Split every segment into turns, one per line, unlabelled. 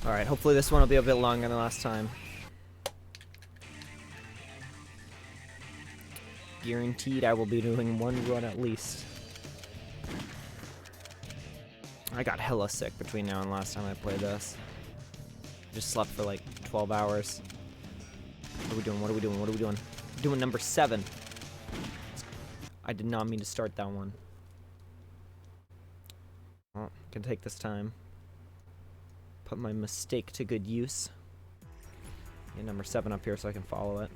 Alright, hopefully this one will be a bit longer than last time. Guaranteed I will be doing one run at least. I got hella sick between now and last time I played this. Just slept for like 12 hours. What are we doing? What are we doing? What are we doing? Doing number 7. I did not mean to start that one. Well, can take this time. Put my mistake to good use. Get number 7 up here so I can follow it.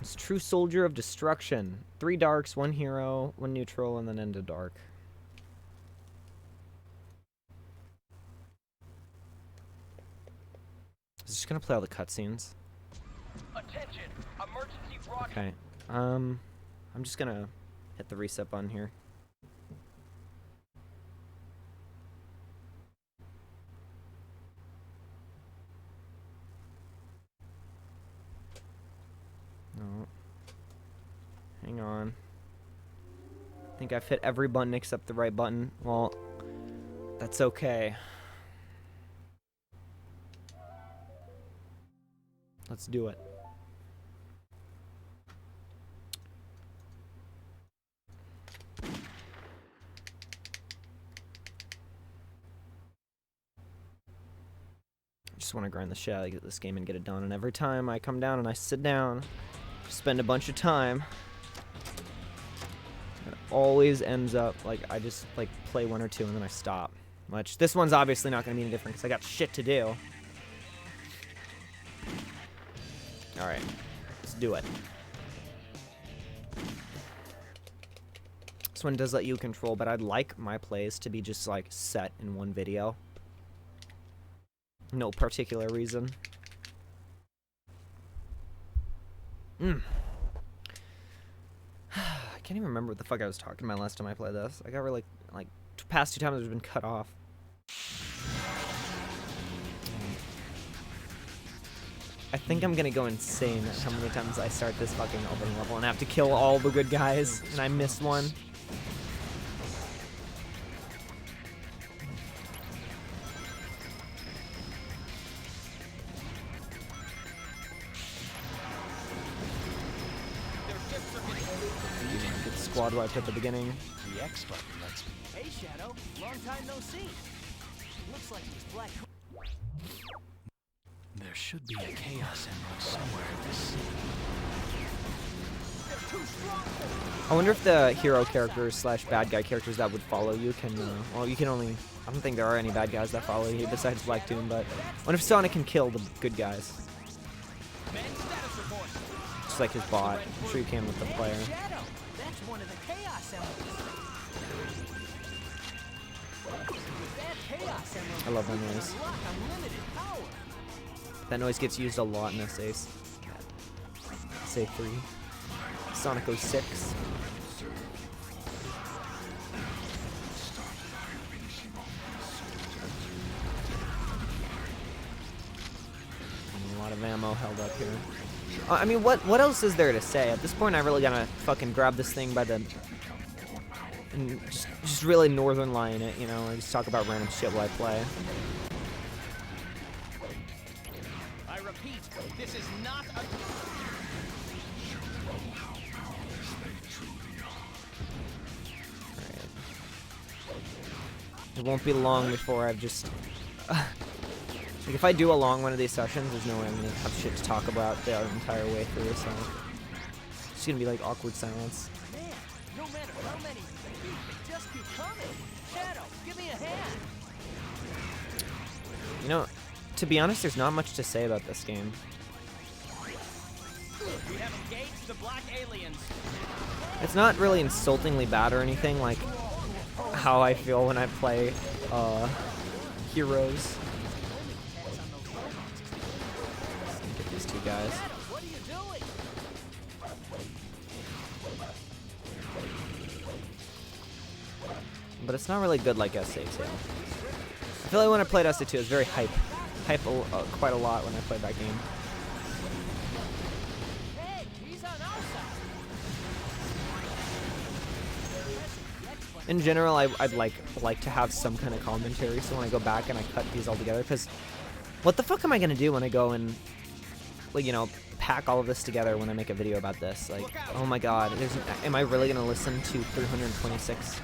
It's True Soldier of Destruction. 3 darks, 1 hero, 1 neutral, and then end of dark. Is just gonna play all the cutscenes.
Attention, emergency broadcast.
Okay. I'm just gonna hit the reset button here. No. Hang on. I think I've hit every button except the right button. Well, that's okay. Let's do it. I just want to grind the shit out of this game and get it done. And every time I come down and I sit down, spend a bunch of time, it always ends up like I just like play 1 or 2 and then I stop. Which this one's obviously not going to be any different because I got shit to do. Alright, let's do it. This one does let you control, but I'd like my plays to be just like set in one video. No particular reason. I can't even remember what the fuck I was talking about last time I played this. I got really, like, past 2 times it's been cut off. I think I'm gonna go insane at how many times I start this fucking opening level and have to kill all the good guys, and I missed one. Get squad wiped at the beginning.
The X button lets me.
Hey, Shadow. Long time no see. Looks like these black.
There should be a Chaos Emerald somewhere in this city.
I wonder if the hero characters slash bad guy characters that would follow you can, well, you can only, I don't think there are any bad guys that follow you besides Black Doom, but I wonder if Sonic can kill the good guys. Just like his bot. I'm sure you can with the player.
Shadow. That's one of the Chaos Emeralds. That Chaos Emerald.
I love that noise.
Unlock unlimited power.
That noise gets used a lot in this Ace. Say 3. Sonic 06. A lot of ammo held up here. I mean, what else is there to say? At this point, I really gotta fucking grab this thing by the... and just really northern line it, you know, and just talk about random shit while I play.
I repeat, this is not a...
Alright. It won't be long before I've just... like, if I do a long one of these sessions, there's no way I'm gonna have shit to talk about the entire way through, so... It's just gonna be like awkward silence.
Man, no matter how many you just keep coming. Shadow, give me a hand.
You know, to be honest, there's not much to say about this game.
We have engaged the black aliens.
It's not really insultingly bad or anything, like how I feel when I play Heroes. Get these 2 guys.
What are you doing?
But it's not really good like SA2. I feel like when I played SA2, it was very hype quite a lot when I played that game.
Hey, he's on our side.
in general, I'd like to have some kind of commentary, so when I go back and I cut these all together, because what the fuck am I gonna do when I go and, like, you know, pack all of this together when I make a video about this? Like, oh my god, am I really gonna listen to 326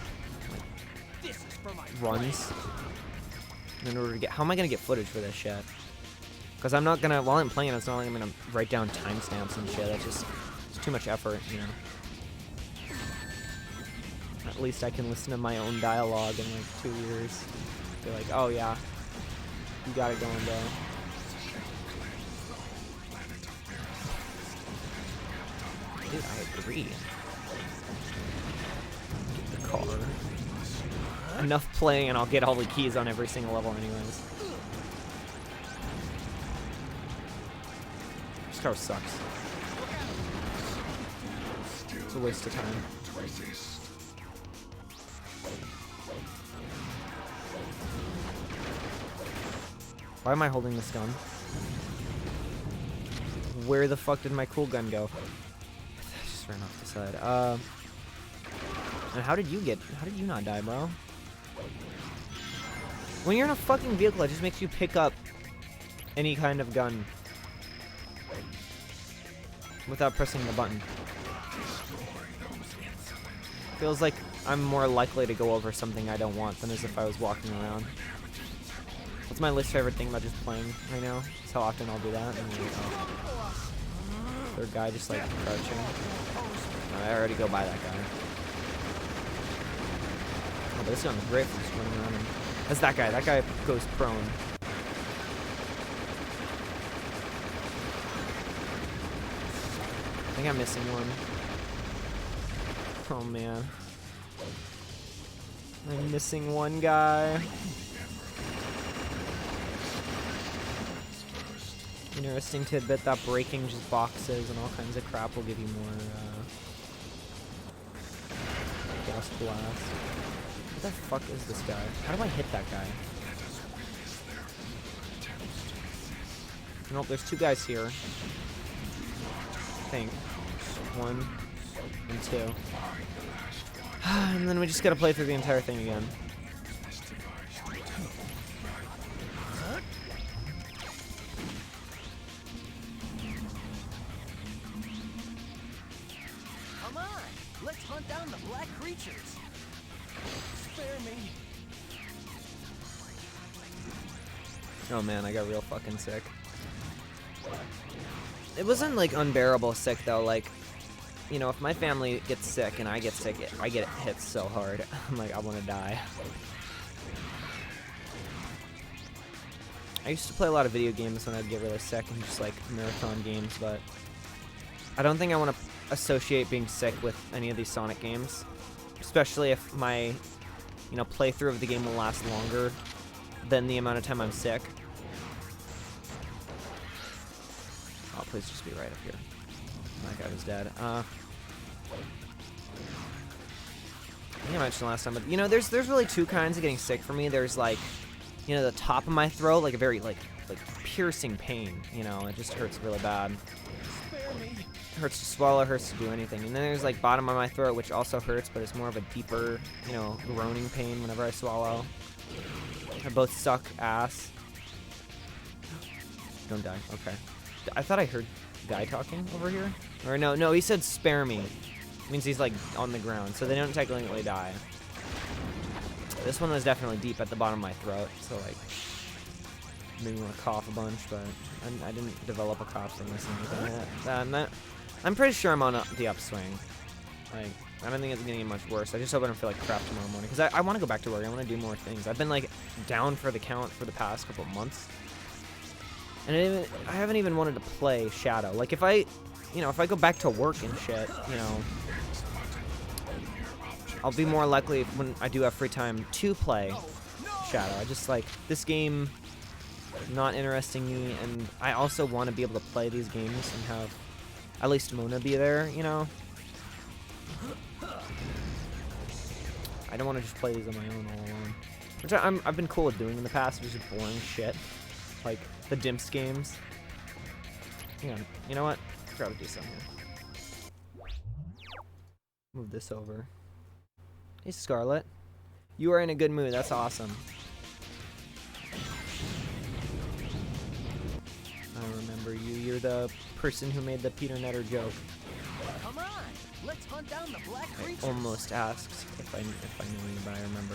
This is for my
runs in order to get? How am I gonna get footage for this shit? Because I'm not gonna, while I'm playing, it's not like I'm gonna write down timestamps and shit. That's just, it's too much effort, you know. At least I can listen to my own dialogue in like 2 years. Be like, oh yeah, you got it going, bro. Dude, I agree. Get the car. Enough playing and I'll get all the keys on every single level anyways. This car sucks. It's a waste of time. Why am I holding this gun? Where the fuck did my cool gun go? I just ran off the side. And how did you not die, bro? When you're in a fucking vehicle, it just makes you pick up any kind of gun without pressing the button. Feels like I'm more likely to go over something I don't want than as if I was walking around. That's my least favorite thing about just playing right now. Is how often I'll do that. And like, oh, third guy just like crouching. I already go by that guy. Oh, but this gun's great for just running around. And that's that guy. That guy goes prone. I think I'm missing one. Oh man. I'm missing one guy. Interesting tidbit that breaking just boxes and all kinds of crap will give you more gas blast. What the fuck is this guy? How do I hit that guy? Nope, there's two guys here. I think. 1 and 2. And then we just gotta play through the entire thing again.
Come on, let's hunt down the black creatures. Spare me.
Oh man, I got real fucking sick. It wasn't like unbearable sick though, like, you know, if my family gets sick and I get sick, I get hit so hard. I'm like, I want to die. I used to play a lot of video games when I'd get really sick and just like marathon games, but I don't think I want to associate being sick with any of these Sonic games, especially if my, you know, playthrough of the game will last longer than the amount of time I'm sick. Oh, please just be right up here. That guy was dead. I think I mentioned last time, but you know, there's really two kinds of getting sick for me. There's like, you know, the top of my throat, like a very like piercing pain. You know, it just hurts really bad. It hurts to swallow, hurts to do anything. And then there's like bottom of my throat, which also hurts, but it's more of a deeper, you know, groaning pain whenever I swallow. They both suck ass. Don't die. Okay. I thought I heard guy talking over here. Or no, he said spare me. It means he's like on the ground, so they don't technically die. This one was definitely deep at the bottom of my throat, so like made me want to cough a bunch, but I didn't develop a cough from this or anything. I'm pretty sure I'm on the upswing. Like, I don't think it's gonna get much worse. I just hope I don't feel like crap tomorrow morning, because I want to go back to work. I want to do more things. I've been like down for the count for the past couple of months. And I haven't even wanted to play Shadow. Like, if I go back to work and shit, you know, I'll be more likely when I do have free time to play Shadow. I just, like, this game not interesting me, and I also want to be able to play these games and have at least Mona be there, you know? I don't want to just play these on my own all alone. Which I've been cool with doing in the past, which is boring shit. Like the Dimps games. Hang on, you know what? I forgot to do something here. Move this over. Hey, Scarlet. You are in a good mood. That's awesome. I remember you. You're the person who made the Peter Netter joke.
Come on, let's hunt down the black
I
creatures.
almost asked if I knew you, but I remember.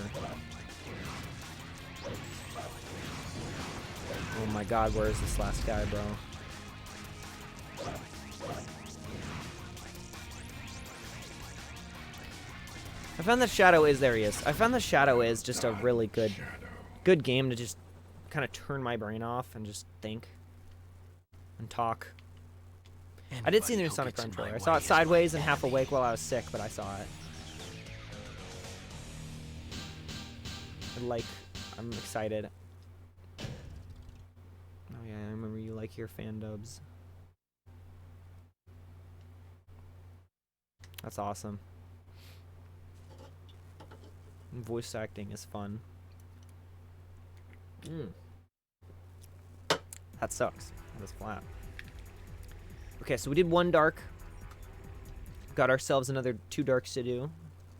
Oh my god, where is this last guy, bro? I found that Shadow is, there he is. I found that Shadow is just a really good game to just kind of turn my brain off and just think and talk. I did see the new Sonic Run trailer. I saw it sideways and half awake while I was sick, but I saw it. I'm excited. Oh yeah, I remember you like your fan dubs. That's awesome. And voice acting is fun. That sucks. That is flat. Okay, so we did one dark. Got ourselves another 2 darks to do,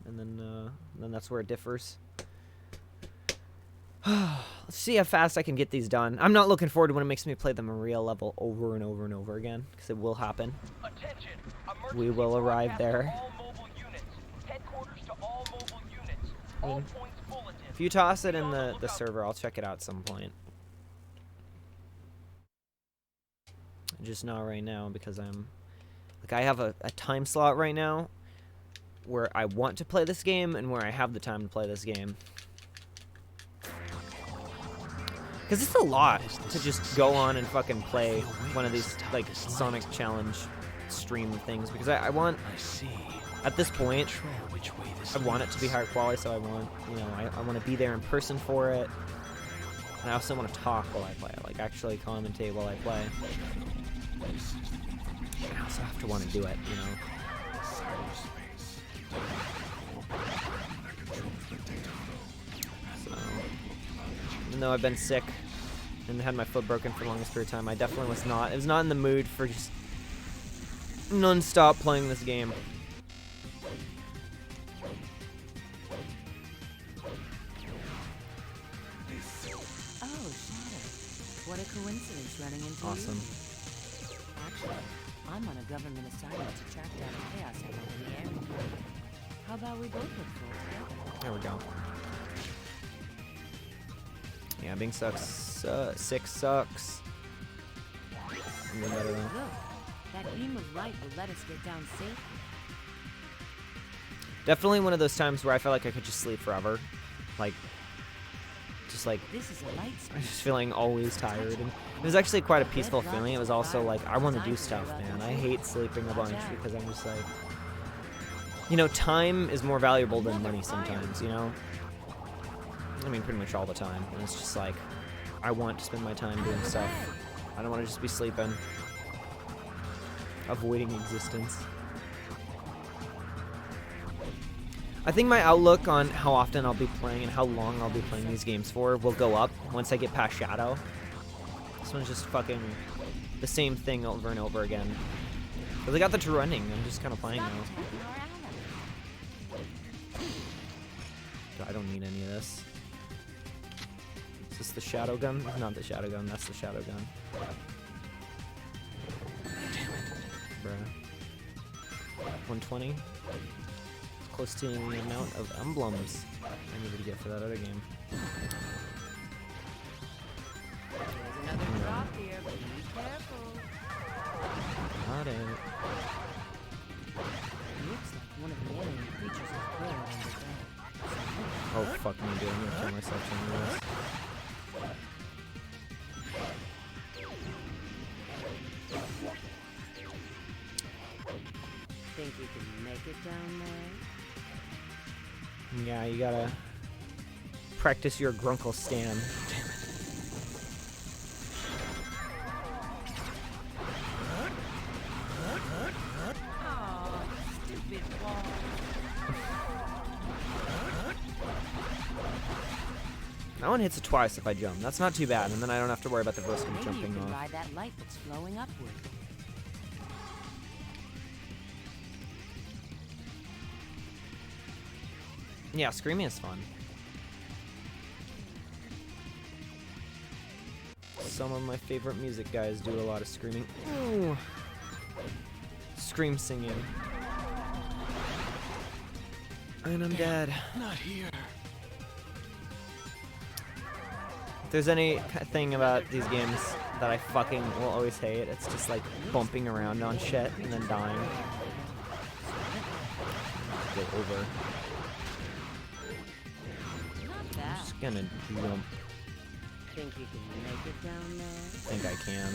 and then that's where it differs. Let's see how fast I can get these done. I'm not looking forward to when it makes me play the Maria level over and over and over again, because it will happen.
Attention,
We will arrive there.
all mobile units. Headquarters to all mobile units. All points bulletin.
If you toss it in the server, I'll check it out at some point. Just not right now, because I have a time slot right now where I want to play this game and where I have the time to play this game. Because it's a lot to just go on and fucking play one of these, like, Sonic Challenge stream things. Because I want, at this point, I want it to be higher quality, so I want, I want to be there in person for it. And I also want to talk while I play it, like, actually commentate while I play. I also have to want to do it, So, even though I've been sick and had my foot broken for the longest period of time, I definitely was not in the mood for just non-stop playing this game.
Oh, Shadow. What a coincidence running into
Awesome.
you. Actually, I'm on a government assignment to track down a Chaos Emerald in the area. How about we both look for it together?
There we go. Yeah, being sick sucks. I'm doing better though.
Look, that beam of light will let us get down safe.
Definitely one of those times where I felt like I could just sleep forever.
This is a light
I'm
speed.
just feeling always tired. And it was actually quite a peaceful feeling. It was also like, I want to do stuff, man. I hate sleeping a bunch because I'm just like, time is more valuable than money sometimes, I mean, pretty much all the time. And it's just like, I want to spend my time doing stuff. I don't want to just be sleeping. Avoiding existence. I think my outlook on how often I'll be playing and how long I'll be playing these games for will go up once I get past Shadow. This one's just fucking the same thing over and over again. Because I got the running, I'm just kind of playing now. I don't need any of this. Is this the Shadow Gun? Not the Shadow Gun, that's the Shadow Gun. Bruh. 120? Close to the amount of emblems I needed to get for that other game.
There's another drop here, but be careful.
Got it.
Looks like one of the alien creatures is burrowed underground.
Oh, fuck me, dude. I'm gonna kill myself trying to do this.
Think you can make it down there?
Yeah, you gotta practice your grunkle stand.
Oh, stupid ball.
That one hits it twice if I jump. That's not too bad, and then I don't have to worry about the first one
Maybe you
jumping
can
off.
ride that light that's flowing upward.
Yeah, screaming is fun. Some of my favorite music guys do a lot of screaming. Ooh. Scream singing. And I'm dead.
Not here.
If there's anything about these games that I fucking will always hate, it's just like bumping around on shit and then dying. Get over.
Not
I'm
bad.
just gonna jump.
Think you can make it down there?
I think I can.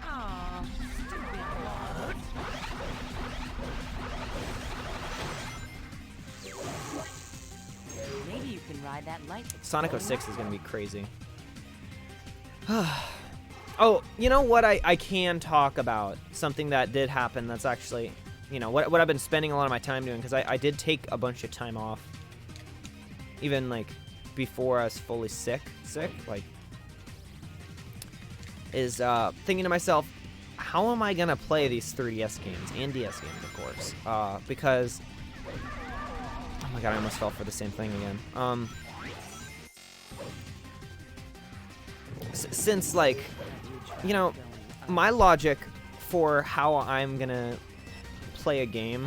Aw, stupid walls. Maybe you can ride that light. that's
Sonic
glowing
06
up.
is gonna be crazy. Oh, you know what I can talk about? Something that did happen that's actually, you know, what I've been spending a lot of my time doing, because I did take a bunch of time off. Even, like, before I was fully sick, like, is thinking to myself, how am I gonna play these 3DS games, and DS games, of course, because, oh my god, I almost fell for the same thing again. Since, like, you know, my logic for how I'm gonna play a game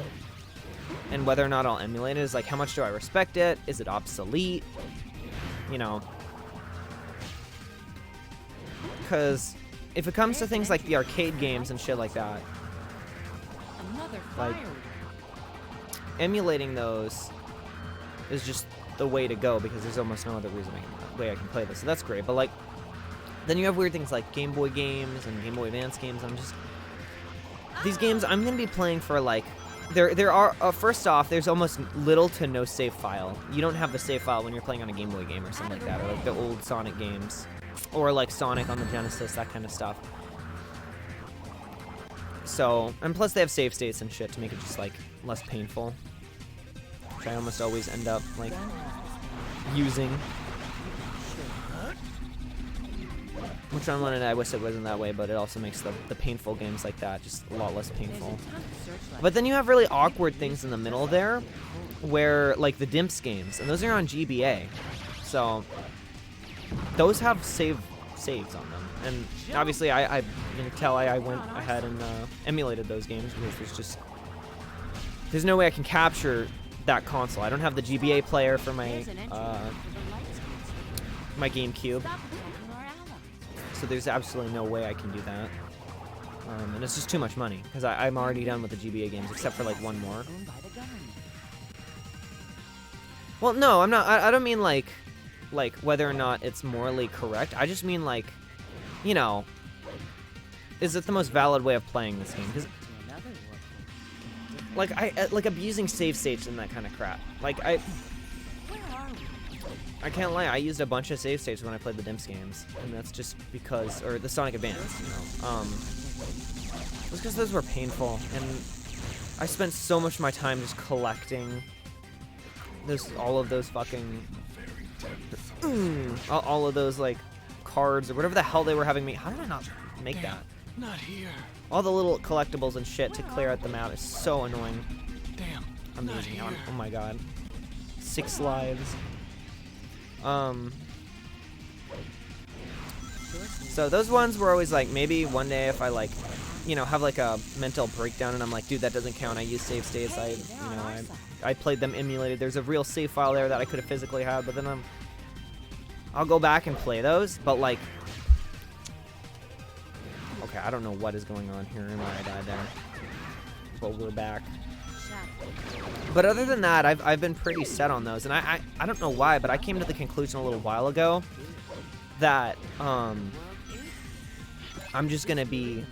and whether or not I'll emulate it is like, how much do I respect it? Is it obsolete? You know, because if it comes to things like the arcade games and shit like that,
Another
like,
fire.
emulating those is just the way to go, because there's almost no other way I can play this. So that's great. But like, then you have weird things like Game Boy games and Game Boy Advance games. I'm just, these games I'm gonna be playing for like, there are first off, there's almost little to no save file. You don't have the save file when you're playing on a Game Boy game or something like that, or like the old Sonic games, or like Sonic on the Genesis, that kind of stuff. So, and plus they have save states and shit to make it just like less painful, which I almost always end up like using. Which on one end I wish it wasn't that way, but it also makes the painful games like that just a lot less painful. But then you have really awkward things in the middle there, where like the Dimps games, and those are on GBA, so those have saves on them. And obviously I you can tell I went ahead and emulated those games, because there's no way I can capture that console. I don't have the GBA player for my my GameCube. So there's absolutely no way I can do that. And it's just too much money, because I'm already done with the GBA games, except for like one more. Well, no, I'm not. I don't mean like whether or not it's morally correct. I just mean like, you know, is it the most valid way of playing this game? Because like like abusing save states and that kind of crap. Like I can't lie, I used a bunch of save states when I played the Dimps games, and that's just because, or the Sonic Advance, you know, just because those were painful, and I spent so much of my time just collecting all of those fucking, all of those, like, cards, or whatever the hell they were having me. How did I not make that?
Not here.
All the little collectibles and shit to clear out the map is so annoying.
Damn.
Amazing. Oh my god. 6 lives. So those ones were always like, maybe one day if I like, you know, have like a mental breakdown and I'm like, dude, that doesn't count. I use save states. I played them emulated. There's a real save file there that I could have physically had, but then I'll go back and play those. But like, okay, I don't know what is going on here and why I died there, but we're back. But other than that, I've been pretty set on those, and I don't know why, but I came to the conclusion a little while ago that I'm just gonna be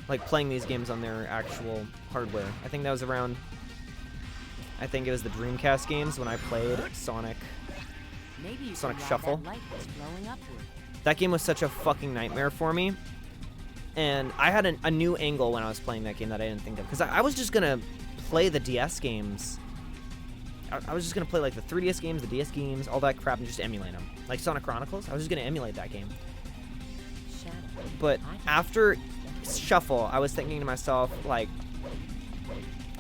like playing these games on their actual hardware. I think that was around, I think it was the Dreamcast games when I played Sonic Shuffle. That game was such a fucking nightmare for me. And I had a new angle when I was playing that game that I didn't think of. Because I was just going to play the DS games. I was just going to play like the 3DS games, the DS games, all that crap, and just emulate them. Like Sonic Chronicles, I was just going to emulate that game. But after Shuffle, I was thinking to myself, like,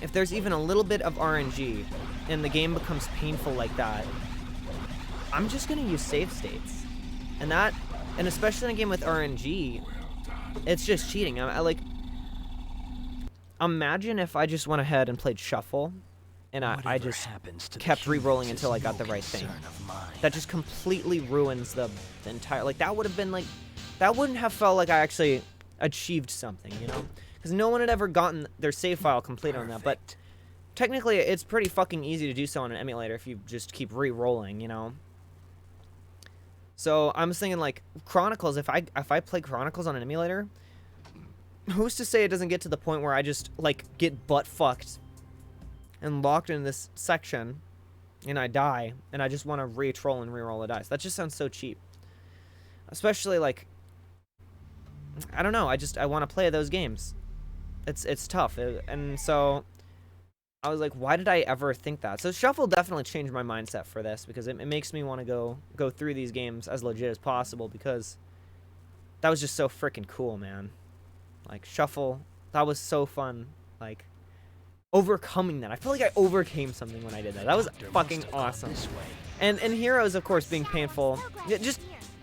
if there's even a little bit of RNG and the game becomes painful like that, I'm just gonna use save states. And especially in a game with RNG, it's just cheating. I like, imagine if I just went ahead and played Shuffle and I just kept re-rolling until I got the right thing. That just completely ruins the entire, like, that would have been like, that wouldn't have felt like I actually achieved something, you know? Because no one had ever gotten their save file complete on that, but technically it's pretty fucking easy to do so on an emulator if you just keep re-rolling, you know? So I'm just thinking, like, Chronicles, if I play Chronicles on an emulator, who's to say it doesn't get to the point where I just, like, get butt-fucked and locked in this section and I die and I just want to re-troll and re-roll the dice. That just sounds so cheap. Especially, like, I don't know, I want to play those games. It's tough, and so I was like, why did I ever think that? So Shuffle definitely changed my mindset for this, because it makes me want to go through these games as legit as possible, because that was just so freaking cool, man. Like, Shuffle, that was so fun. Like, overcoming that. I feel like I overcame something when I did that. That was fucking awesome. And Heroes, of course, being painful. Just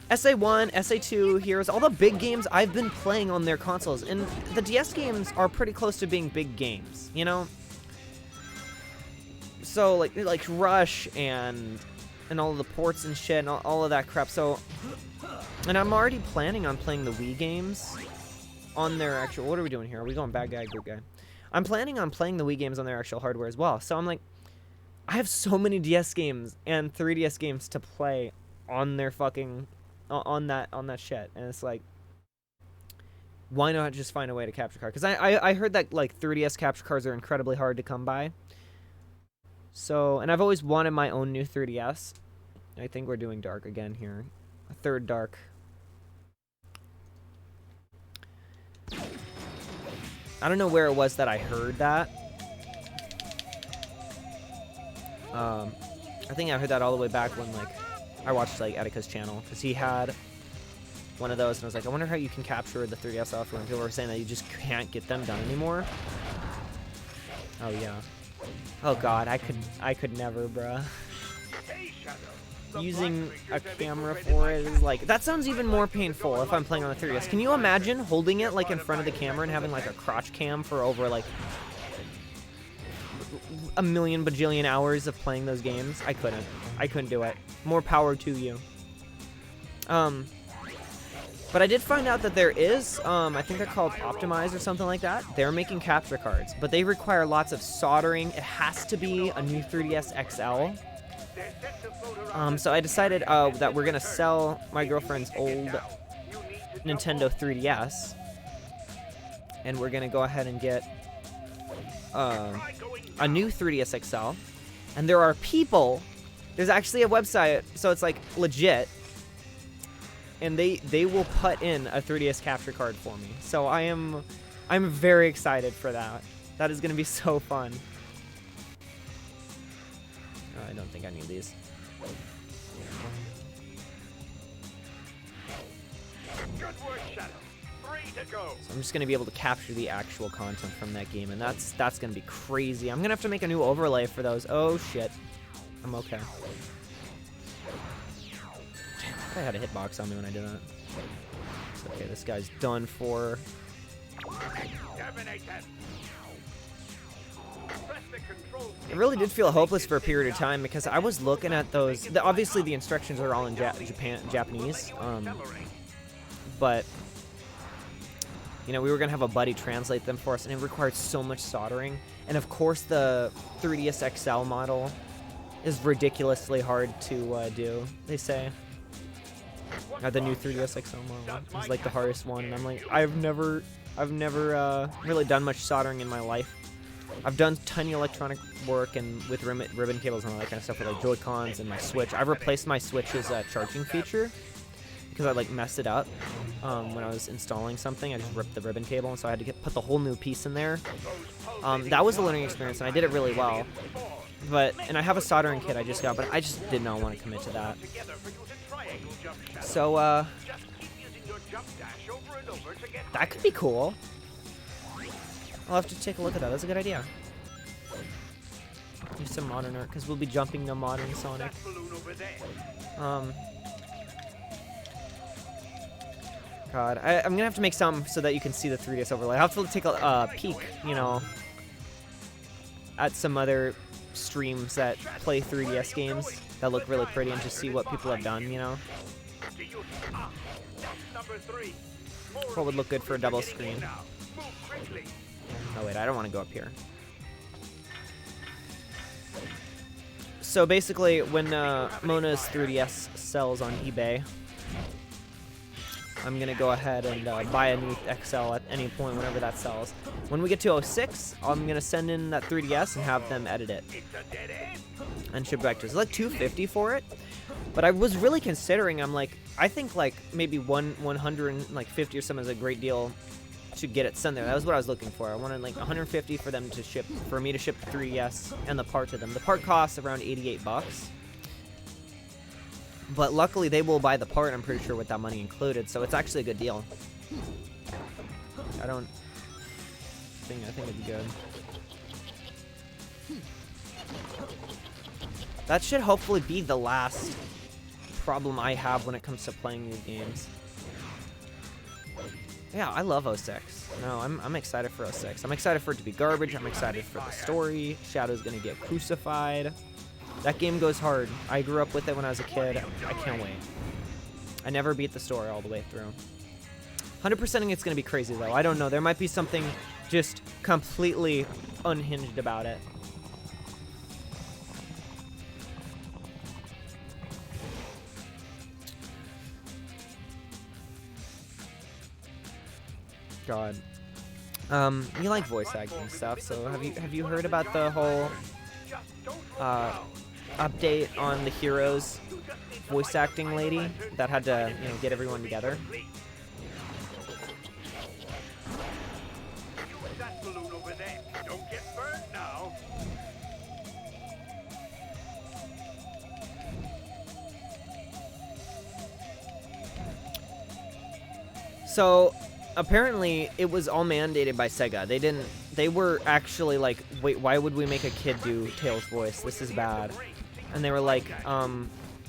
SA1, SA2, Heroes, all the big games I've been playing on their consoles. And the DS games are pretty close to being big games, you know? So, like Rush and all of the ports and shit and all of that crap. So, and I'm already planning on playing the Wii games on their actual... What are we doing here? Are we going bad guy, good guy? I'm planning on playing the Wii games on their actual hardware as well. So I'm like, I have so many DS games and 3DS games to play on their fucking... on that shit. And it's like, why not just find a way to capture card? Because I heard that, like, 3DS capture cards are incredibly hard to come by. So, and I've always wanted my own new 3DS. I think we're doing dark again here. A third dark. I don't know where it was that I heard that. I think I heard that all the way back when, like, I watched, like, Etika's channel, because he had one of those, and I was like, I wonder how you can capture the 3DS software, and people were saying that you just can't get them done anymore. Oh, yeah. Oh, God, I could never, bruh. Using a camera for it is, like, that sounds even more painful if I'm playing on the 3DS. Can you imagine holding it, like, in front of the camera and having, like, a crotch cam for over, like, a million bajillion hours of playing those games? I couldn't do it. More power to you. But I did find out that there is, I think they're called Optimize or something like that. They're making capture cards, but they require lots of soldering. It has to be a new 3DS XL. So I decided that we're gonna sell my girlfriend's old Nintendo 3DS, and we're gonna go ahead and get a new 3DS XL. And there are people. There's actually a website, so it's like legit. And they will put in a 3DS capture card for me. So I'm very excited for that. That is going to be so fun. I don't think I need these.
Good work, Shadow. 3 to go.
So I'm just going to be able to capture the actual content from that game, and that's going to be crazy. I'm going to have to make a new overlay for those. Oh shit. I'm okay. I had a hitbox on me when I did that. It's okay, this guy's done for. It really did feel hopeless for a period of time, because I was looking at those. Obviously, the instructions are all in Japanese, but you know, we were gonna have a buddy translate them for us, and it required so much soldering. And of course, the 3DS XL model is ridiculously hard to do. They say. The new 3DS XL model is like the hardest one, and I'm like, I've never really done much soldering in my life. I've done tiny electronic work and with ribbon cables and all that kind of stuff with like Joy-Cons and my Switch. I've replaced my Switch's charging feature because I like messed it up when I was installing something. I just ripped the ribbon cable, and so I had to put the whole new piece in there. That was a learning experience, and I did it really well. And I have a soldering kit I just got, but I just did not want to commit to that. So,
jump dash over and over to get
That could be cool. I'll have to take a look at that. That's a good idea. Do some modern art, because we'll be jumping to modern Sonic.
that balloon over there.
God, I'm gonna have to make some so that you can see the 3DS overlay. I'll have to take a peek, you know, at some other streams that play 3DS games that look really pretty and just see what people have done, you know.
Do you that's number 3. More
What would look good for a double
getting in
screen.
now. Move quickly.
Oh wait, I don't want to go up here. So basically, when Mona's 3DS sells on eBay, I'm gonna go ahead and buy a new XL at any point whenever that sells. When we get to 06, I'm gonna send in that 3DS and have them edit it
It's a dead end.
and ship it back to us. It's like $250 for it, but I was really considering. I'm like, I think like maybe 150 or something is a great deal to get it sent there. That was what I was looking for. I wanted like 150 for them to ship, for me to ship the 3DS and the part to them. The part costs around $88. But luckily they will buy the part, I'm pretty sure, with that money included, so it's actually a good deal. I think it'd be good. That should hopefully be the last problem I have when it comes to playing these games. Yeah, I love 06. No, I'm excited for 06. I'm excited for it to be garbage. I'm excited for the story. Shadow's gonna get crucified. That game goes hard. I grew up with it when I was a kid. I can't wait. I never beat the story all the way through. 100%ing it's going to be crazy, though. I don't know. There might be something just completely unhinged about it. God. You like voice acting stuff, so have you heard about the whole update on the Heroes voice acting lady that had to, you know, get everyone together?
That balloon over there. Don't get burned now.
So apparently it was all mandated by Sega. They were actually like, wait, why would we make a kid do Tails' voice? This is bad. And they were like,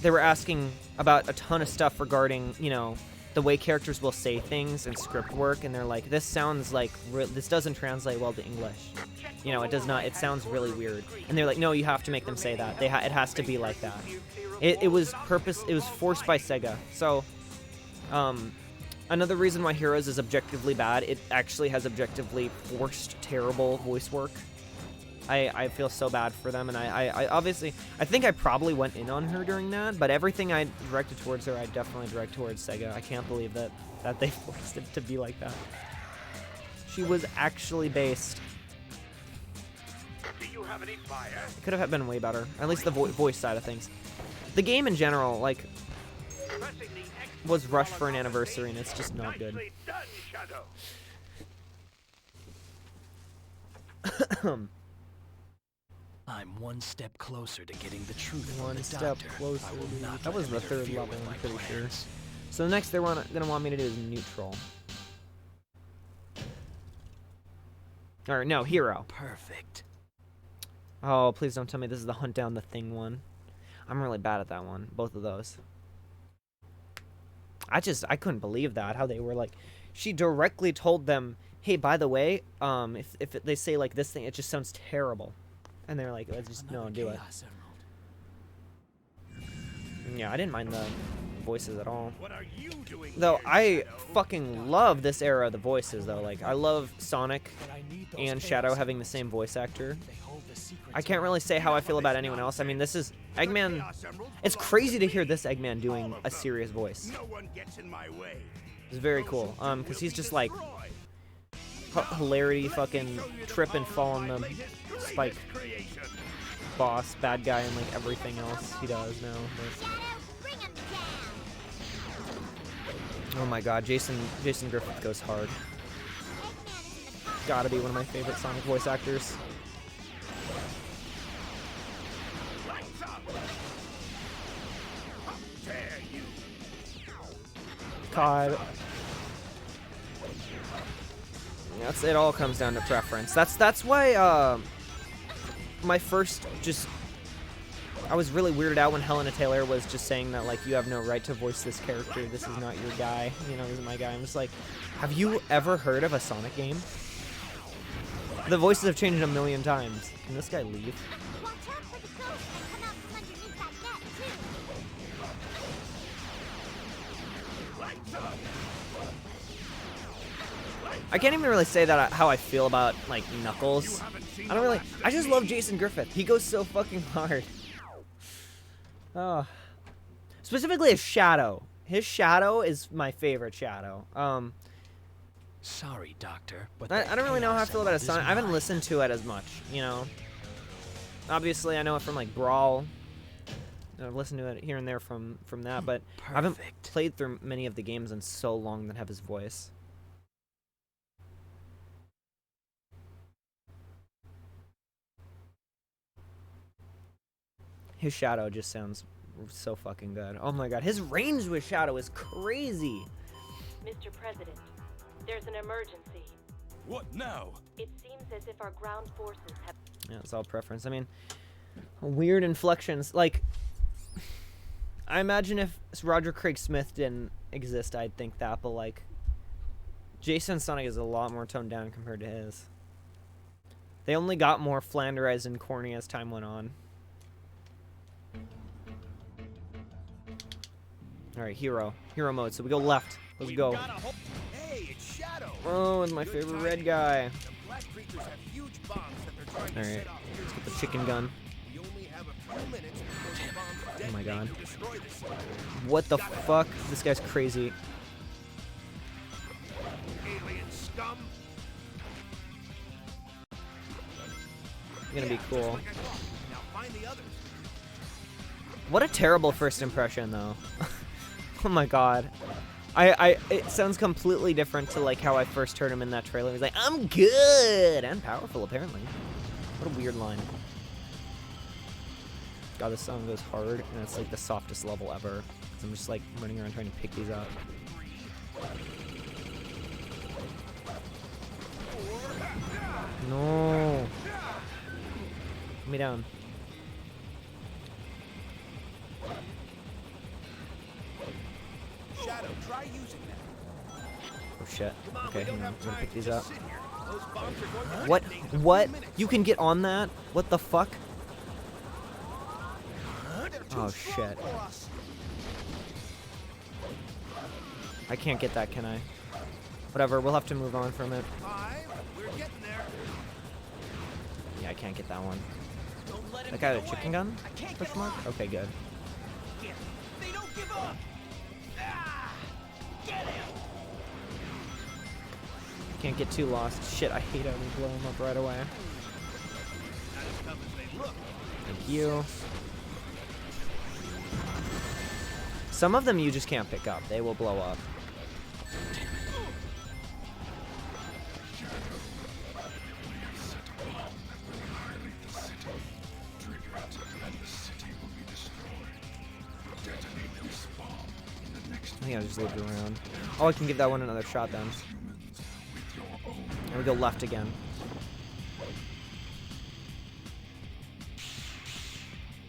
they were asking about a ton of stuff regarding, you know, the way characters will say things and script work, and they're like, this sounds like, this doesn't translate well to English. You know, it does not, it sounds really weird. And they're like, no, you have to make them say that. It has to be like that. It was forced by Sega. So, another reason why Heroes is objectively bad, it actually has objectively forced terrible voice work. I feel so bad for them, and I obviously, I think I probably went in on her during that, but everything I directed towards her, I definitely direct towards Sega. I can't believe that they forced it to be like that. She was actually based.
Do you have any fire?
It could have been way better, at least the voice side of things. The game in general, like,
Pressing the X
was rushed for an anniversary, and it's just not good.
Nicely done, Shadow.
I'm one step closer to getting the truth from
One
the
step
doctor.
closer.
I will not
That
let
was
him
the third
interfere
level,
with my
I'm pretty sure.
plans.
So the next they're gonna want me to do is neutral. Or no, hero.
Perfect.
Oh, please don't tell me this is the hunt down the thing one. I'm really bad at that one. Both of those. I couldn't believe that, how they were like, she directly told them, hey, by the way, if they say like this thing, it just sounds terrible. And they're like, let's just, no, do it.
Chaos Emerald.
Yeah, I didn't mind the voices at all.
What are you doing
Though
here,
I
Shadow?
fucking love this era of the voices, though. Like, I love Sonic
But I need those
and
Chaos
Shadow having the
Emeralds.
same voice actor.
They hold the secrets
I can't
of
really say how I feel about anyone else. I mean, this is Eggman. It's crazy to hear this Eggman doing a serious voice.
No one gets in my way.
It's very cool. Because he's just like hilarity, fucking trip and fall on the spike boss, bad guy, and like everything else he does now. But... oh my God, Jason Griffith goes hard. Gotta be one of my favorite Sonic voice actors.
Lights up. How dare you?
God, It all comes down to preference. That's why my first I was really weirded out when Helena Taylor was just saying that, like, you have no right to voice this character. This is not your guy. You know, this is my guy. I'm just like, have you ever heard of a Sonic game? The voices have changed a million times. Can this guy leave?
Watch out for the ghosts that come out from underneath that net, too.
I can't even really say that how I feel about, like, Knuckles. I just love Jason Griffith. He goes so fucking hard. Oh. Specifically his Shadow. His Shadow is my favorite Shadow.
Sorry, Doctor, but
I don't really know how I feel about his Sonic. I haven't listened to it as much, you know. Obviously, I know it from, like, Brawl. I've listened to it here and there from that, but I haven't played through many of the games in so long that have his voice. His Shadow just sounds so fucking good. Oh my god, his range with Shadow is crazy.
Mr. President, there's an emergency.
What now?
It seems as if our ground forces have...
Yeah, it's all preference. I mean, weird inflections. Like, I imagine if Roger Craig Smith didn't exist, I'd think that, but, like, Jason Sonic is a lot more toned down compared to his. They only got more flanderized and corny as time went on. Alright, hero mode. So we go left. Let's go.
Hey, it's Shadow.
Oh, and my favorite red guy.
The black creatures have huge bombs that they're trying to
Alright,
set off.
let's get the chicken gun.
We only have a few minutes before the bombs
Oh my god.
detonate to destroy the city.
What the fuck? This guy's crazy.
Alien scum.
Gonna be cool.
Like I thought. Now find the others.
What a terrible first impression, though. Oh my god. It sounds completely different to, like, how I first heard him in that trailer. He's like, I'm good and powerful, apparently. What a weird line. God, this song goes hard, and it's like the softest level ever. 'Cause I'm just like running around trying to pick these up. No. Put me down.
Shadow, try using that.
Oh shit.
Come on,
Okay,
we don't
hang on.
have
I'm gonna
time
pick
to
these
just
up.
sit here. Those bombs are going to
What?
detonate in a few
What?
minutes.
You can get on that? What the fuck?
They're too
Oh
strong
shit.
for us.
I can't get that, can I? Whatever, we'll have to move on from it.
5, we're getting there.
Yeah, I can't get that one.
Don't let him
That guy
get
with a
away.
chicken gun?
I can't get
Question mark?
alive.
Okay, good.
Get him. They don't give up. Ah! Get him.
Can't get too lost. Shit, I hate how we blow him up right away.
Not as tough as they look.
Thank you. Some of them you just can't pick up. They will blow up. I think I just looped around. Oh, I can give that one another shot then. And we go left again.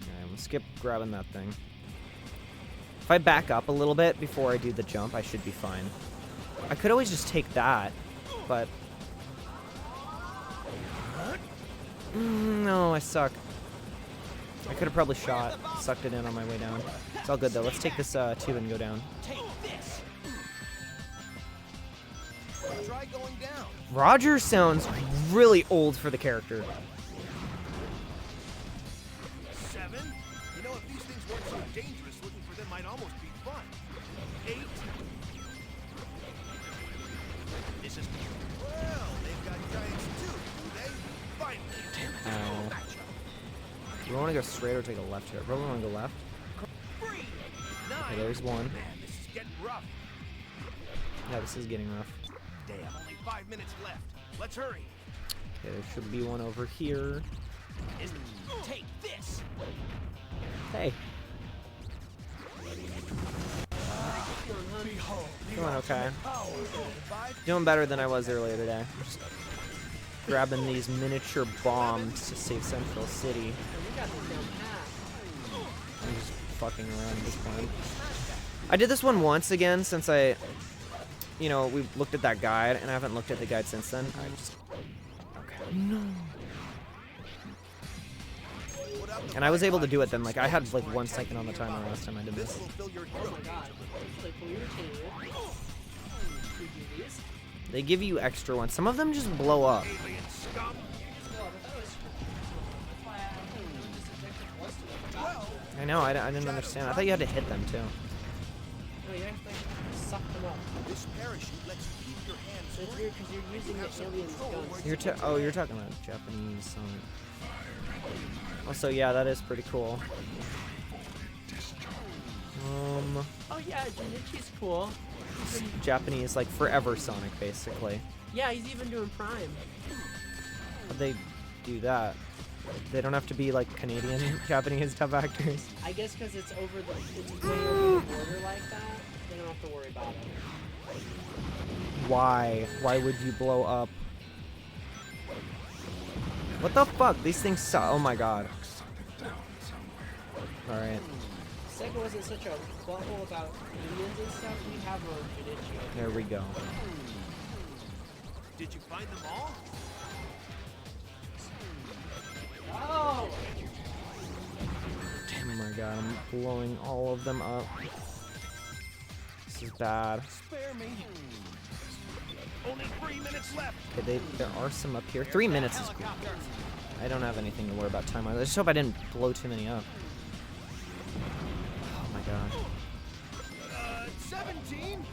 Alright, we'll skip grabbing that thing. If I back up a little bit before I do the jump, I should be fine. I could always just take that, but... no, I suck. I could have probably sucked it in on my way down. It's all good though. Let's take this tube and go down.
Take this.
Try going down.
Roger sounds really old for the character.
7. You know, if these things weren't so dangerous, looking for them might almost be fun. 8. This is... Well, they've got giants too, do they? Finally.
Do we want to go straight or take a left here? Probably want to go left.
3. 9.
Okay, there's one.
Man, this is getting rough.
Yeah, this is getting rough.
Damn, only 5 minutes left. Let's hurry.
Okay, there should be one over here.
Take this.
Hey. Doing okay. Doing better than I was earlier today. Just grabbing these miniature bombs to save Central City. I'm just fucking around at this point. I did this one once again since we looked at that guide, and I haven't looked at the guide since then. Okay. No. And I was able to do it then. Like, I had like 1 second on the timer last time I did this. They give you extra ones. Some of them just blow up. I know, I didn't understand. I thought you had to hit them too.
No, you have to suck them up.
This parachute lets you keep your hands
It's weird because you're using the alien's guns.
You're talking about Japanese song. Also, yeah, that is pretty cool.
Oh yeah, Junichi's cool.
Japanese, like, forever Sonic, basically.
Yeah, he's even doing Prime.
But they do that. They don't have to be, like, Canadian Japanese dub actors.
I guess because it's way over the border like that, they don't have to worry about it.
Why? Why would you blow up? What the fuck? These things suck. Oh my god. Alright.
Sega wasn't such a butthole about aliens and stuff. We have our own Junichi.
There we go.
Did you find them all?
Oh!
Oh my god, I'm blowing all of them up. This is bad.
Spare me. Only 3 minutes left.
Okay, there are some up here. 3 minutes is cool. I don't have anything to worry about time. I just hope I didn't blow too many up. Oh my god.
17.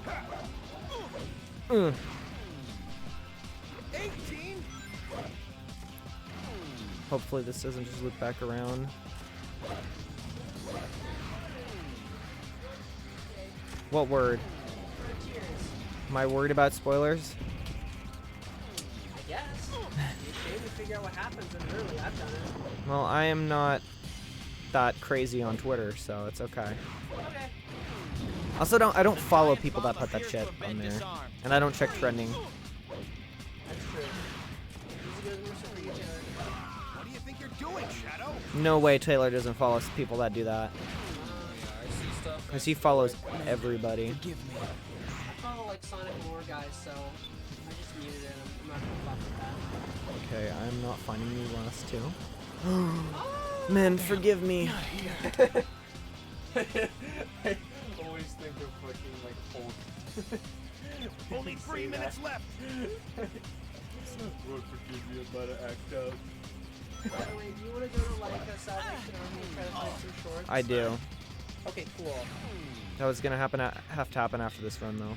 18.
Hopefully this doesn't just loop back around. What word? Am I worried about spoilers?
I guess. It's a shame to figure out what happens in early. I've done it.
Well, I am not that crazy on Twitter, so it's okay.
Okay.
Also, I don't follow people that put that shit on there, and I don't check trending.
That's true. Easy goes Mercer for you, Taylor.
What do you think you're doing, Shadow?
No way Taylor doesn't follow people that do that, because he follows everybody.
Forgive me.
I follow like Sonic lore guys, so I just muted it. I'm not gonna fuck with that.
Okay, I'm not finding you last two. Man, forgive me.
I always think of fucking like Hulk.
Only 3 minutes left.
Lord forgive me, I'm about to act out.
By the way, do you want to go to like a Salvation Army and try to find some shorts?
I do.
Okay, cool.
That was gonna have to happen after this run, though.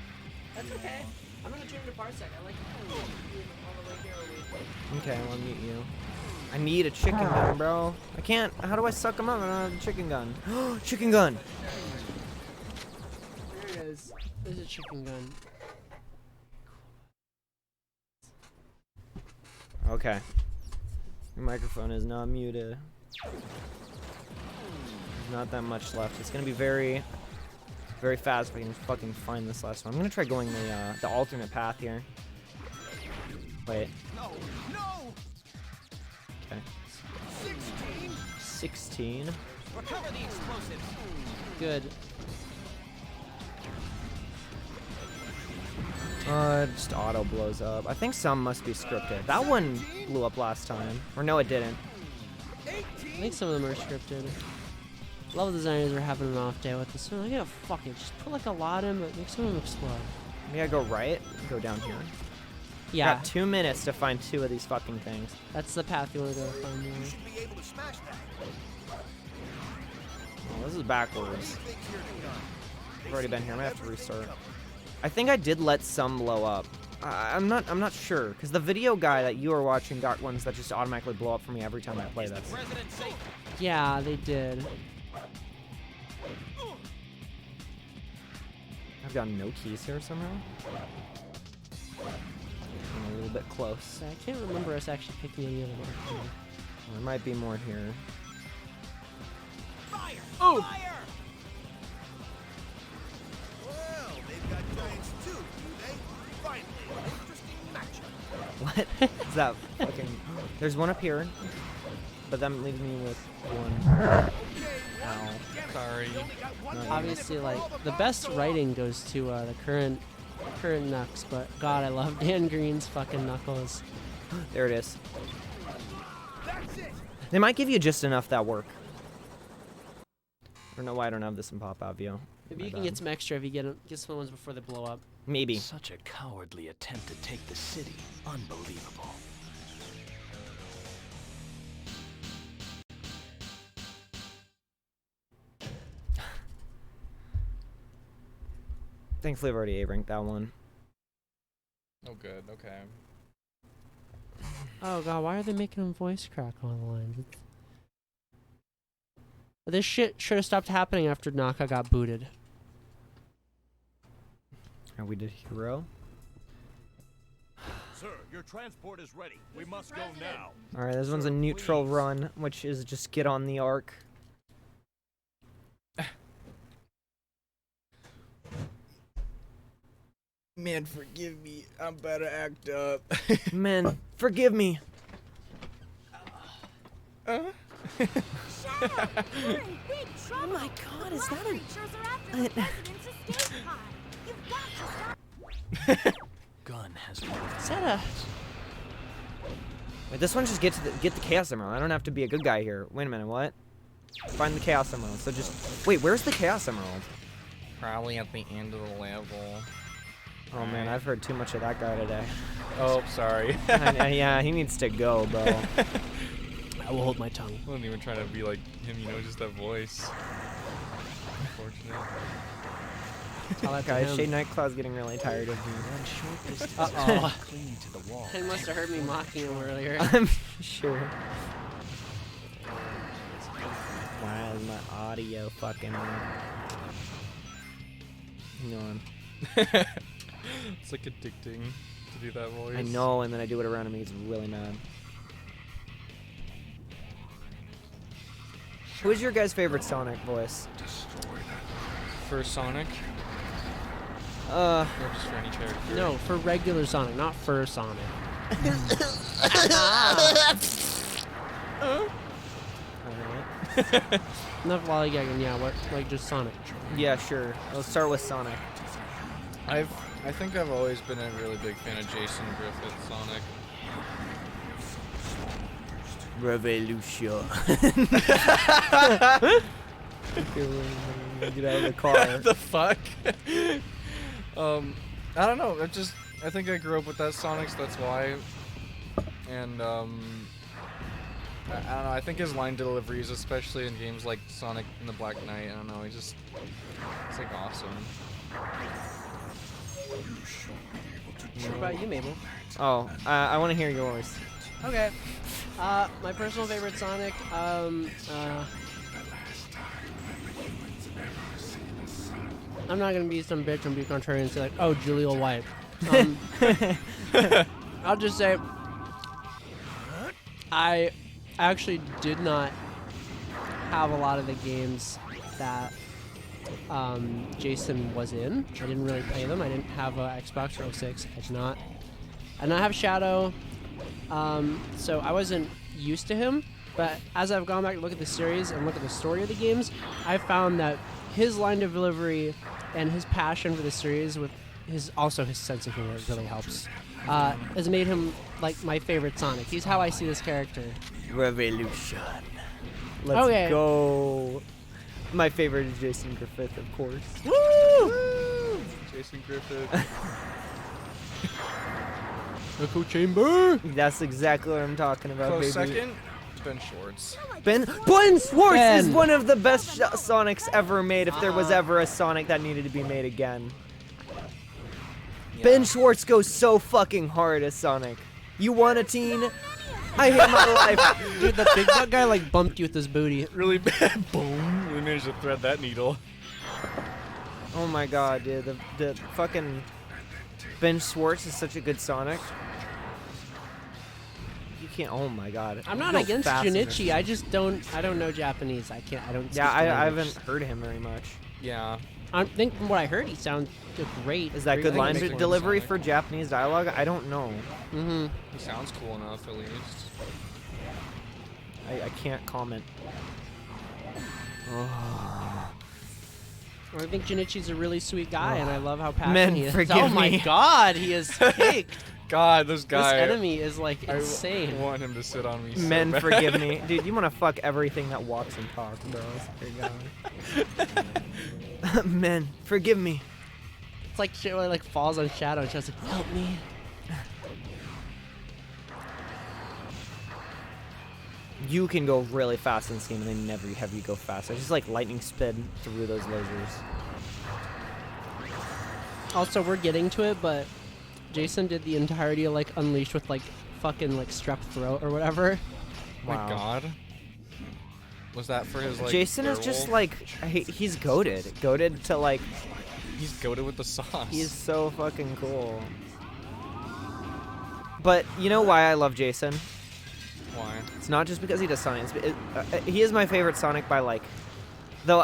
That's okay. I'm gonna trim to Parsec. I like you all the way here.
Okay, I'll mute you. I need a chicken gun, bro. I can't. How do I suck them up? I don't have a chicken gun. Chicken gun.
There it is. There's a chicken gun.
Okay. Your microphone is not muted. There's not that much left. It's gonna be very, very fast if I can fucking find this last one. I'm gonna try going the alternate path here. Wait.
No, no.
Okay.
16.
16.
Recover the explosives.
Good.
It just auto blows up. I think some must be scripted. That one blew up last time. Or no, it didn't.
18.
I think some of them are scripted. Level designers are having an off day with this one. Like, yeah, fuck it. Just put like a lot in, but make some of them explode.
Maybe I go right, go down here.
Yeah,
Got 2 minutes to find 2 of these fucking things.
that's the path you want to go to find more.
You should be able to smash that.
Oh, this is backwards.
Think you're done.
I've already been here. I might have to restart. I think I did let some blow up. I'm not sure, because the video guy that you were watching got ones that just automatically blow up for me every time I play this.
President safe.
Yeah, they did.
I've got no keys here somehow. I'm a little bit close.
So I can't remember us actually picking any of them up.
There might be more here.
Fire!
Oh!
Fire!
Well,
What is that fucking... There's one up here, but that leaves me with one. Ow.
Sorry.
Obviously, like, the best writing goes to the current Knucks, but God, I love Dan Green's fucking Knuckles.
There it is. They might give you just enough that work. I don't know why I don't have this in pop-out view.
Maybe
My
you can
bad.
get some extra if you get some ones before they blow up.
Maybe.
Such a cowardly attempt to take the city. Unbelievable.
Thankfully, I've already A-ranked that one.
Oh, good. Okay.
Oh God, why are they making him voice crack all the lines? This shit should have stopped happening after Naka got booted.
And we did Hero.
Sir, your transport is ready. We must go now.
Alright, this one's a neutral run, which is just get on the arc.
Man, forgive me. I'm about to act up.
Man, forgive me.
Shadow, you're in big trouble.
Oh my God, is that
Creatures are after the president's escape pod. You've got to stop.
Gun has
Is that
Wait, this one just get the Chaos Emerald. I don't have to be a good guy here. Wait a minute, what? Find the Chaos Emerald. So just wait, where's the Chaos Emerald?
Probably at the end of the level.
Oh man, I've heard too much of that guy today.
Oh, sorry.
Yeah, he needs to go, bro.
I will hold my tongue.
I wasn't even trying to be like him, you know, just that voice. Unfortunate.
Tell that to
Guys,
him.
Shade Nightclaw's getting really tired of me.
Uh-oh.
clinging to the wall.
He must have heard me mocking him earlier.
I'm sure. Why is my audio fucking Hang on.
It's like addicting to do that voice.
I know, and then I do it around him and he gets really mad. Who is your guys' favorite Sonic voice?
For Sonic?
Uh,
Or just for any character?
No, for regular Sonic, not for Sonic.
alright.
Not lollygagging, yeah, what, like just Sonic.
Yeah, sure. Let's start with Sonic.
I think I've always been a really big fan of Jason Griffith's Sonic.
Revolution. Get out of the car.
What the fuck? I don't know. I think I grew up with that Sonic, so that's why. And I don't know. I think his line deliveries, especially in games like Sonic and the Black Knight, I don't know. It's like awesome.
What about you, Mabel?
Oh, I want to hear yours.
Okay. My personal favorite Sonic, I'm not gonna be some bitch and be contrarian and say like, oh, Julia White. I'll just say, I actually did not have a lot of the games that Jason was in. I didn't really play them. I didn't have a Xbox 360. I did not have Shadow. So I wasn't used to him, but as I've gone back to look at the series and look at the story of the games, I found that his line of delivery and his passion for the series, with his sense of humor, really helps. Has made him like my favorite Sonic. He's how I see this character.
Revolution. Let's
Okay.
go. My favorite is Jason Griffith, of course.
Woo!
Jason Griffith.
Echo Chamber.
That's exactly what I'm talking about,
Close
baby.
second, Ben Schwartz.
Ben Schwartz is
Ben.
one of the best Sonics ever made, if there was ever a Sonic that needed to be made again. Ben Schwartz goes so fucking hard as Sonic. You want a teen? I hate my life.
Dude, the big butt guy like bumped you with his booty.
Really bad. Boom. We managed to thread that needle.
Oh my god, dude. The fucking Ben Schwartz is such a good Sonic. You can't. Oh my god.
I'm not
Go
against
fast as
Junichi.
a-
I just don't. I don't know Japanese. I don't.
Yeah,
speak the
I
language.
haven't heard him very much.
Yeah.
I think from what I heard, he sounds great.
Is that
Great
good line
voice.
delivery
Sonic.
for Japanese dialogue? I don't know.
Mm-hmm.
He sounds cool enough, at least.
I can't comment.
I think Junichi's a really sweet guy, and I love how passionate
Men,
he is.
forgive
Oh my
me.
god, he is kicked.
God, this guy.
This enemy is like
I
insane.
want him to sit on me.
Men,
so bad.
forgive me. Dude, you want to fuck everything that walks and talks, bro. That's a good guy. Men, forgive me.
It's like shit where it like falls on Shadow and just like, help me.
You can go really fast in this game, and they never have you go fast. I just like lightning spin through those lasers.
Also, we're getting to it, but Jason did the entirety of like Unleashed with like fucking like strep throat or whatever.
Oh
Wow.
my God. Was that for his like?
Jason is just
werewolf?
like he's goated to like.
He's goated with the sauce.
He's so fucking cool. But you know why I love Jason?
Why?
It's not just because he does Sonic. He is my favorite Sonic by like, though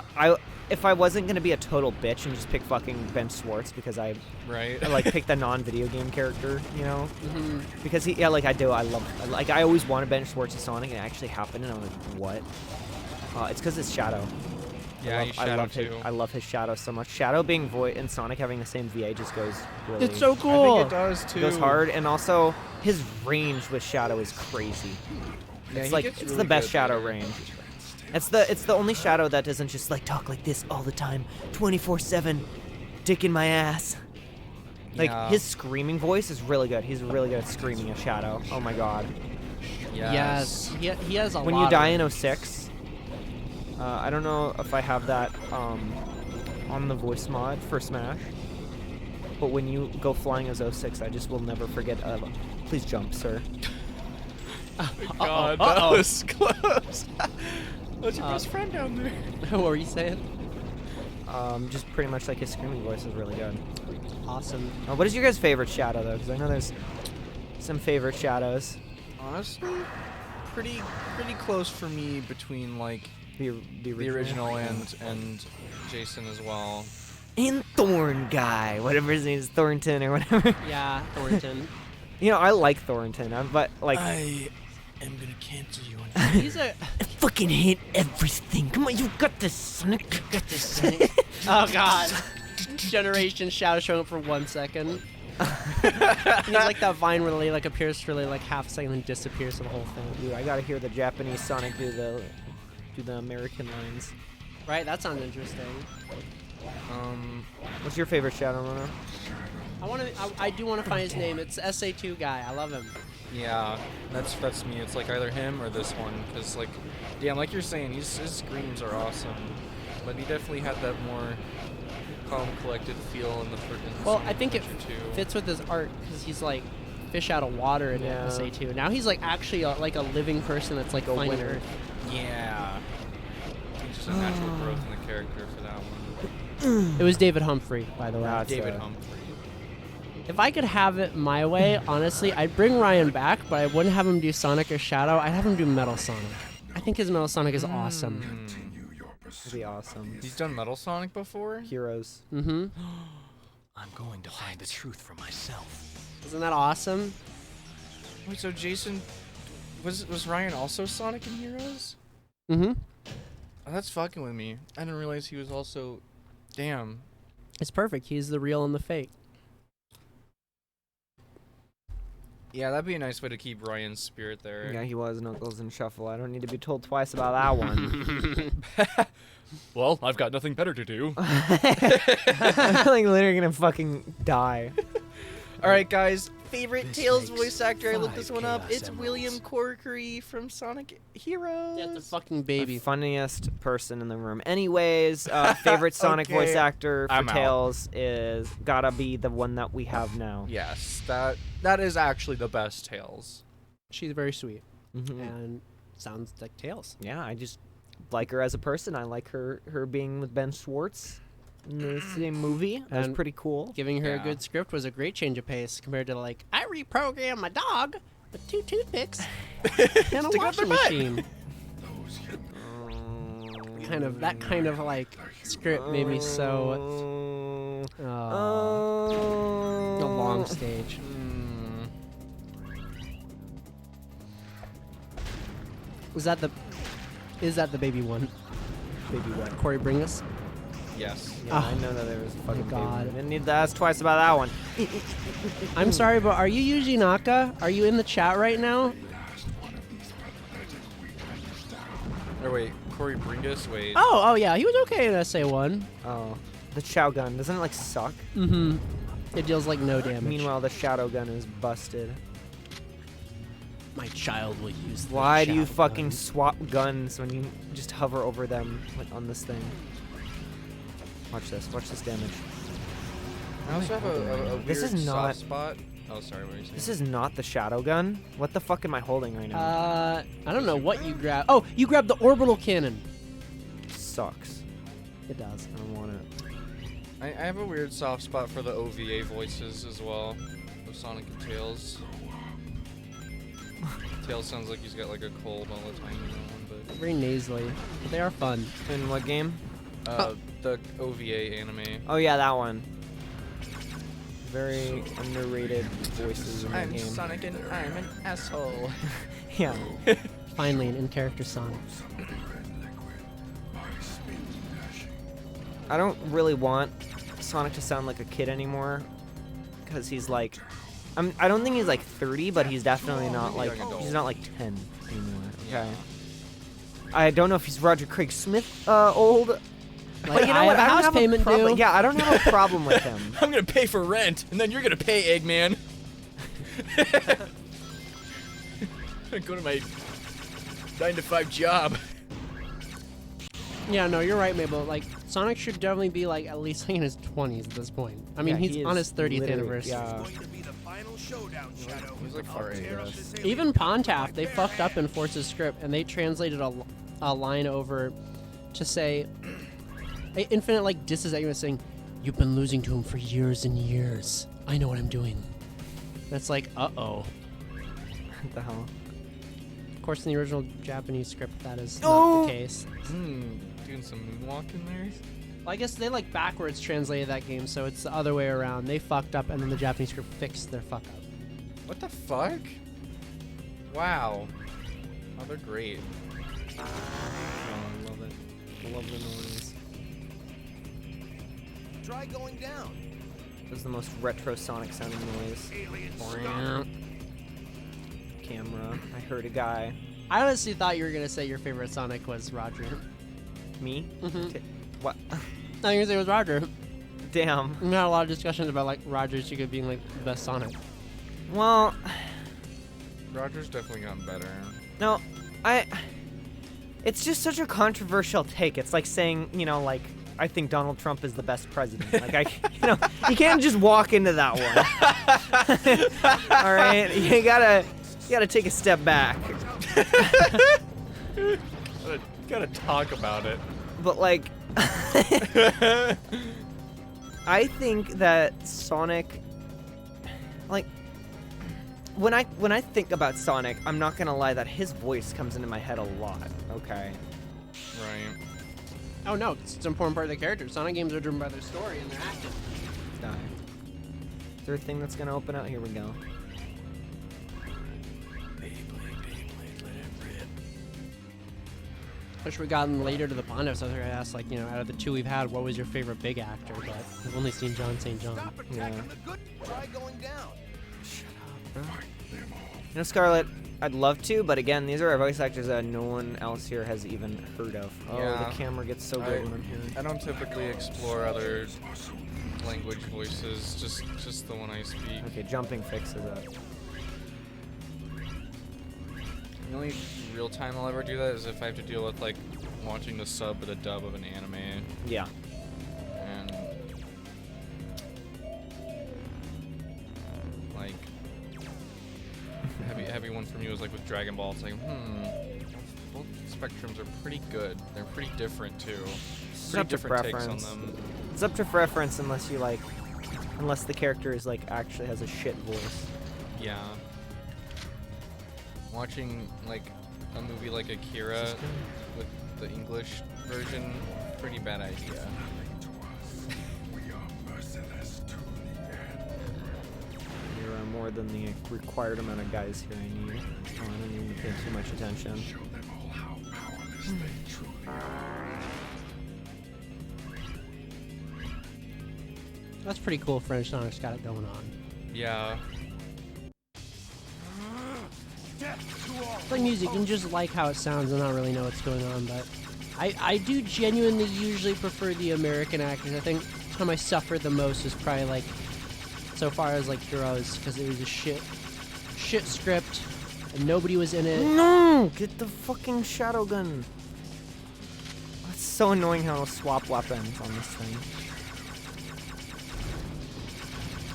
if I wasn't gonna be a total bitch and just pick fucking Ben Schwartz because I
Right.
like pick the non-video game character, you know,
Mm-hmm.
because I always wanted Ben Schwartz as Sonic, and it actually happened, and I'm like, what? It's because it's Shadow.
Yeah, he's Shadow too.
I love his Shadow so much. Shadow being voice and Sonic having the same VA just goes really.
It's so
I
cool.
think it does too.
Goes hard, and also his range with Shadow is crazy.
Yeah,
It's
he
like
gets
it's
really
the best
good
Shadow
there.
range. It's the only Shadow that doesn't just like talk like this all the time, 24/7, dick in my ass. Like
Yeah.
his screaming voice is really good. He's really good at screaming as Shadow. Oh my god.
Yes. He has a
When
lot
you die
of
in 06, I don't know if I have that on the voice mod for Smash. But when you go flying as 06, I just will never forget. Please jump, sir.
God, that was close. That's your best friend down there.
What were you saying?
Just pretty much like his screaming voice is really good.
Awesome.
What is your guys' favorite Shadow though? Because I know there's some favorite Shadows.
Honestly, pretty close for me between like
The
original and Jason as well.
And Thorn guy, whatever his name is, Thornton or whatever.
Yeah, Thornton.
You know, I like Thornton, but like
I am gonna cancel you.
He's a.
I fucking hate everything. Come on, you got this, Sonic. You got this, Sonic.
Oh god. Generation Shadow showing up for 1 second. He's like that Vine where they like appears for like half a second and disappears for the whole thing.
Dude, I gotta hear the Japanese Sonic do the American lines.
Right? That sounds interesting.
What's your favorite Shadow, Mona?
I do want to find his name. It's SA2 guy. I love him.
Yeah, that's me. It's like either him or this one, because like, yeah, like you're saying, his screams are awesome, but he definitely had that more calm, collected feel in the first.
Well, I think it
too.
fits with his art because he's like fish out of water in
Yeah.
SA2. Now he's like actually like a living person that's like
A
finding
winner.
Earth.
Yeah. It's just a natural growth in the character for that one.
It was David Humphrey, by the way.
That's,
David Humphrey.
If I could have it my way, honestly, I'd bring Ryan back, but I wouldn't have him do Sonic or Shadow. I'd have him do Metal Sonic. I think his Metal Sonic is awesome.
It'd be awesome.
He's done Metal Sonic before?
Heroes.
Mm-hmm.
I'm going to find the truth for myself.
Isn't that awesome?
Wait, so Jason, was Ryan also Sonic in Heroes?
Mm-hmm.
Oh, that's fucking with me. I didn't realize he was also. Damn.
It's perfect. He's the real and the fake.
Yeah, that'd be a nice way to keep Ryan's spirit there.
Yeah, he was Knuckles and Shuffle. I don't need to be told twice about that one.
Well, I've got nothing better to do.
I'm like literally gonna fucking die.
All right, guys. Favorite
This
Tails
makes
voice actor. I looked
5
this one up.
Chaos
It's
Emeralds.
William Corkery from Sonic Heroes.
That's a fucking
The
baby.
funniest person in the room. Anyways, favorite Sonic voice
Okay.
actor for
I'm out.
Tails is gotta be the one that we have now.
Yes, that is actually the best Tails.
She's very sweet
Mhm.
and sounds like Tails.
Yeah, I just like her as a person. I like her being with Ben Schwartz in the same movie. That was
And
pretty cool.
Giving her
Yeah.
a good script was a great change of pace compared to like, I reprogrammed my dog with 2 toothpicks and a
Stick it up
washing
their butt.
machine. kind of like script made me so. The long stage. Is that the baby one?
Baby what?
Corey Bringus?
Yes.
Yeah, I know that there was a fucking
God.
baby. Didn't need to ask twice about that one.
I'm sorry, but are you Yuji Naka? Are you in the chat right now?
Or wait, Corey Bringus? Wait.
Oh yeah, he was okay in SA1.
Oh, the Chow gun doesn't it like suck?
Mm-hmm. It deals like no damage.
Meanwhile, the shadow gun is busted.
My child will use. The
Why do you
shadow
fucking
gun.
swap guns when you just hover over them like, on this thing? Watch this. Watch this damage.
I also have a weird
This is not-
soft spot. Oh, sorry, what were you saying?
This is not the shadow gun. What the fuck am I holding right now?
I don't know what you grab. Oh, you grabbed the orbital cannon.
Sucks.
It does.
I don't want it.
I have a weird soft spot for the OVA voices as well, of Sonic and Tails. Tails sounds like he's got like a cold all the time, you know, but
Very nasally, but they are fun.
In what game?
the OVA anime.
Oh yeah, that one. Very underrated voices in that game.
Sonic and I'm an asshole.
Yeah.
Finally, an in-character Sonic.
I don't really want Sonic to sound like a kid anymore, because he's like, I don't think he's like 30, but he's definitely not like, he's not like 10 anymore. Okay. I don't know if he's Roger Craig Smith old.
Like,
But you know
I
what?
have a
I don't
house
have
payment
a problem.
due.
Yeah, I don't have a problem with him.
I'm gonna pay for rent, and then you're gonna pay, Eggman. Go to my 9-to-5 job.
Yeah, no, you're right, Mabel. Like, Sonic should definitely be like at least like in his 20s at this point. I mean,
Yeah,
he's
he
on
is
his 30th
literally-
anniversary.
Yeah.
Going to be the final showdown, Shadow.
He's like far into us.
Even Pontaf, they fucked up in Force's script, and they translated a line over to say, Infinite like disses at you and saying, "You've been losing to him for years and years. I know what I'm doing." That's like, uh-oh.
What the hell?
Of course, in the original Japanese script, that is not
Oh!
the case.
Doing some moonwalk in there.
Well, I guess they like backwards translated that game, so it's the other way around. They fucked up, and then the Japanese script fixed their fuck up.
What the fuck? Wow. Oh, they're great.
Oh, I love it. I love the noise.
Try going down.
It was the most retro Sonic sounding noise. Camera. I heard a guy.
I honestly thought you were gonna say your favorite Sonic was Roger.
Me?
Mhm.
What?
I think you were gonna say it was Roger.
Damn.
We had a lot of discussions about like Roger Chica being like the best Sonic.
Well,
Roger's definitely gotten better.
no, it's just such a controversial take. It's like saying, you know, like, I think Donald Trump is the best president. Like, you can't just walk into that one. All right, you gotta take a step back.
Gotta talk about it.
But like, I think that Sonic, like, when I think about Sonic, I'm not gonna lie that his voice comes into my head a lot. Okay.
Right.
Oh no, it's an important part of the character. Sonic games are driven by their story and their action.
Die. Is there a thing that's gonna open out? Here we go.
Wish we gotten later to the Pondo, so I was gonna ask, like, you know, out of the two we've had, what was your favorite big actor? But I've only seen John St. John.
Stop attacking the good. Try going down.
You know, Scarlett, I'd love to, but again, these are our voice actors that no one else here has even heard of. Oh,
Yeah.
the camera gets so good when I'm here.
I don't typically explore other language voices, just the one I speak.
Okay, jumping fixes it.
The only real time I'll ever do that is if I have to deal with like watching the sub or the dub of an anime,
Yeah.
and like heavy one from you is like with Dragon Ball. It's like both spectrums are pretty good. They're pretty different too.
It's
Pretty
up to
different takes on
preference.
them.
It's up to preference unless you like, unless the character is like actually has a shit voice.
Yeah. Watching like a movie like Akira with the English version, pretty bad idea.
There are more than the required amount of guys here I need. Oh, I don't need to pay too much attention.
That's pretty cool. French Sonic's got it going on.
Yeah.
It's like music. You can just like how it sounds and not really know what's going on, but I do genuinely usually prefer the American actors. I think the time I suffered the most was probably like so far as like Heroes, because it was a shit script and nobody was in it.
No! Get the fucking shadow gun. It's so annoying how I'll swap weapons on this thing.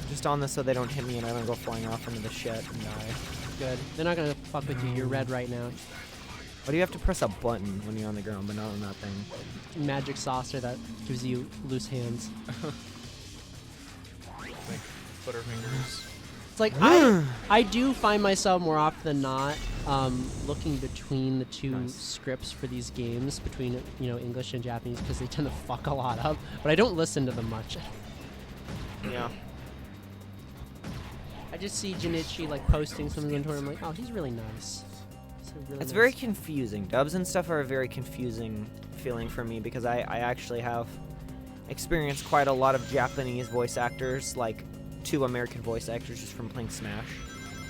Just on this so they don't hit me and I don't go flying off into the shit and die.
Good. They're not gonna fuck with you. You're red right now.
Why do you have to press a button when you're on the ground but not on that thing?
Magic saucer that gives you loose hands.
Like Butterfingers.
It's like I do find myself more often than not looking between the two scripts for these games, between English and Japanese, because they tend to fuck a lot up. But I don't listen to them much.
Yeah.
I just see Junichi like posting something on Twitter. I'm like, oh, he's really nice.
It's very confusing. Dubs and stuff are a very confusing feeling for me because I actually have experienced quite a lot of Japanese voice actors, like 2 American voice actors just from playing Smash,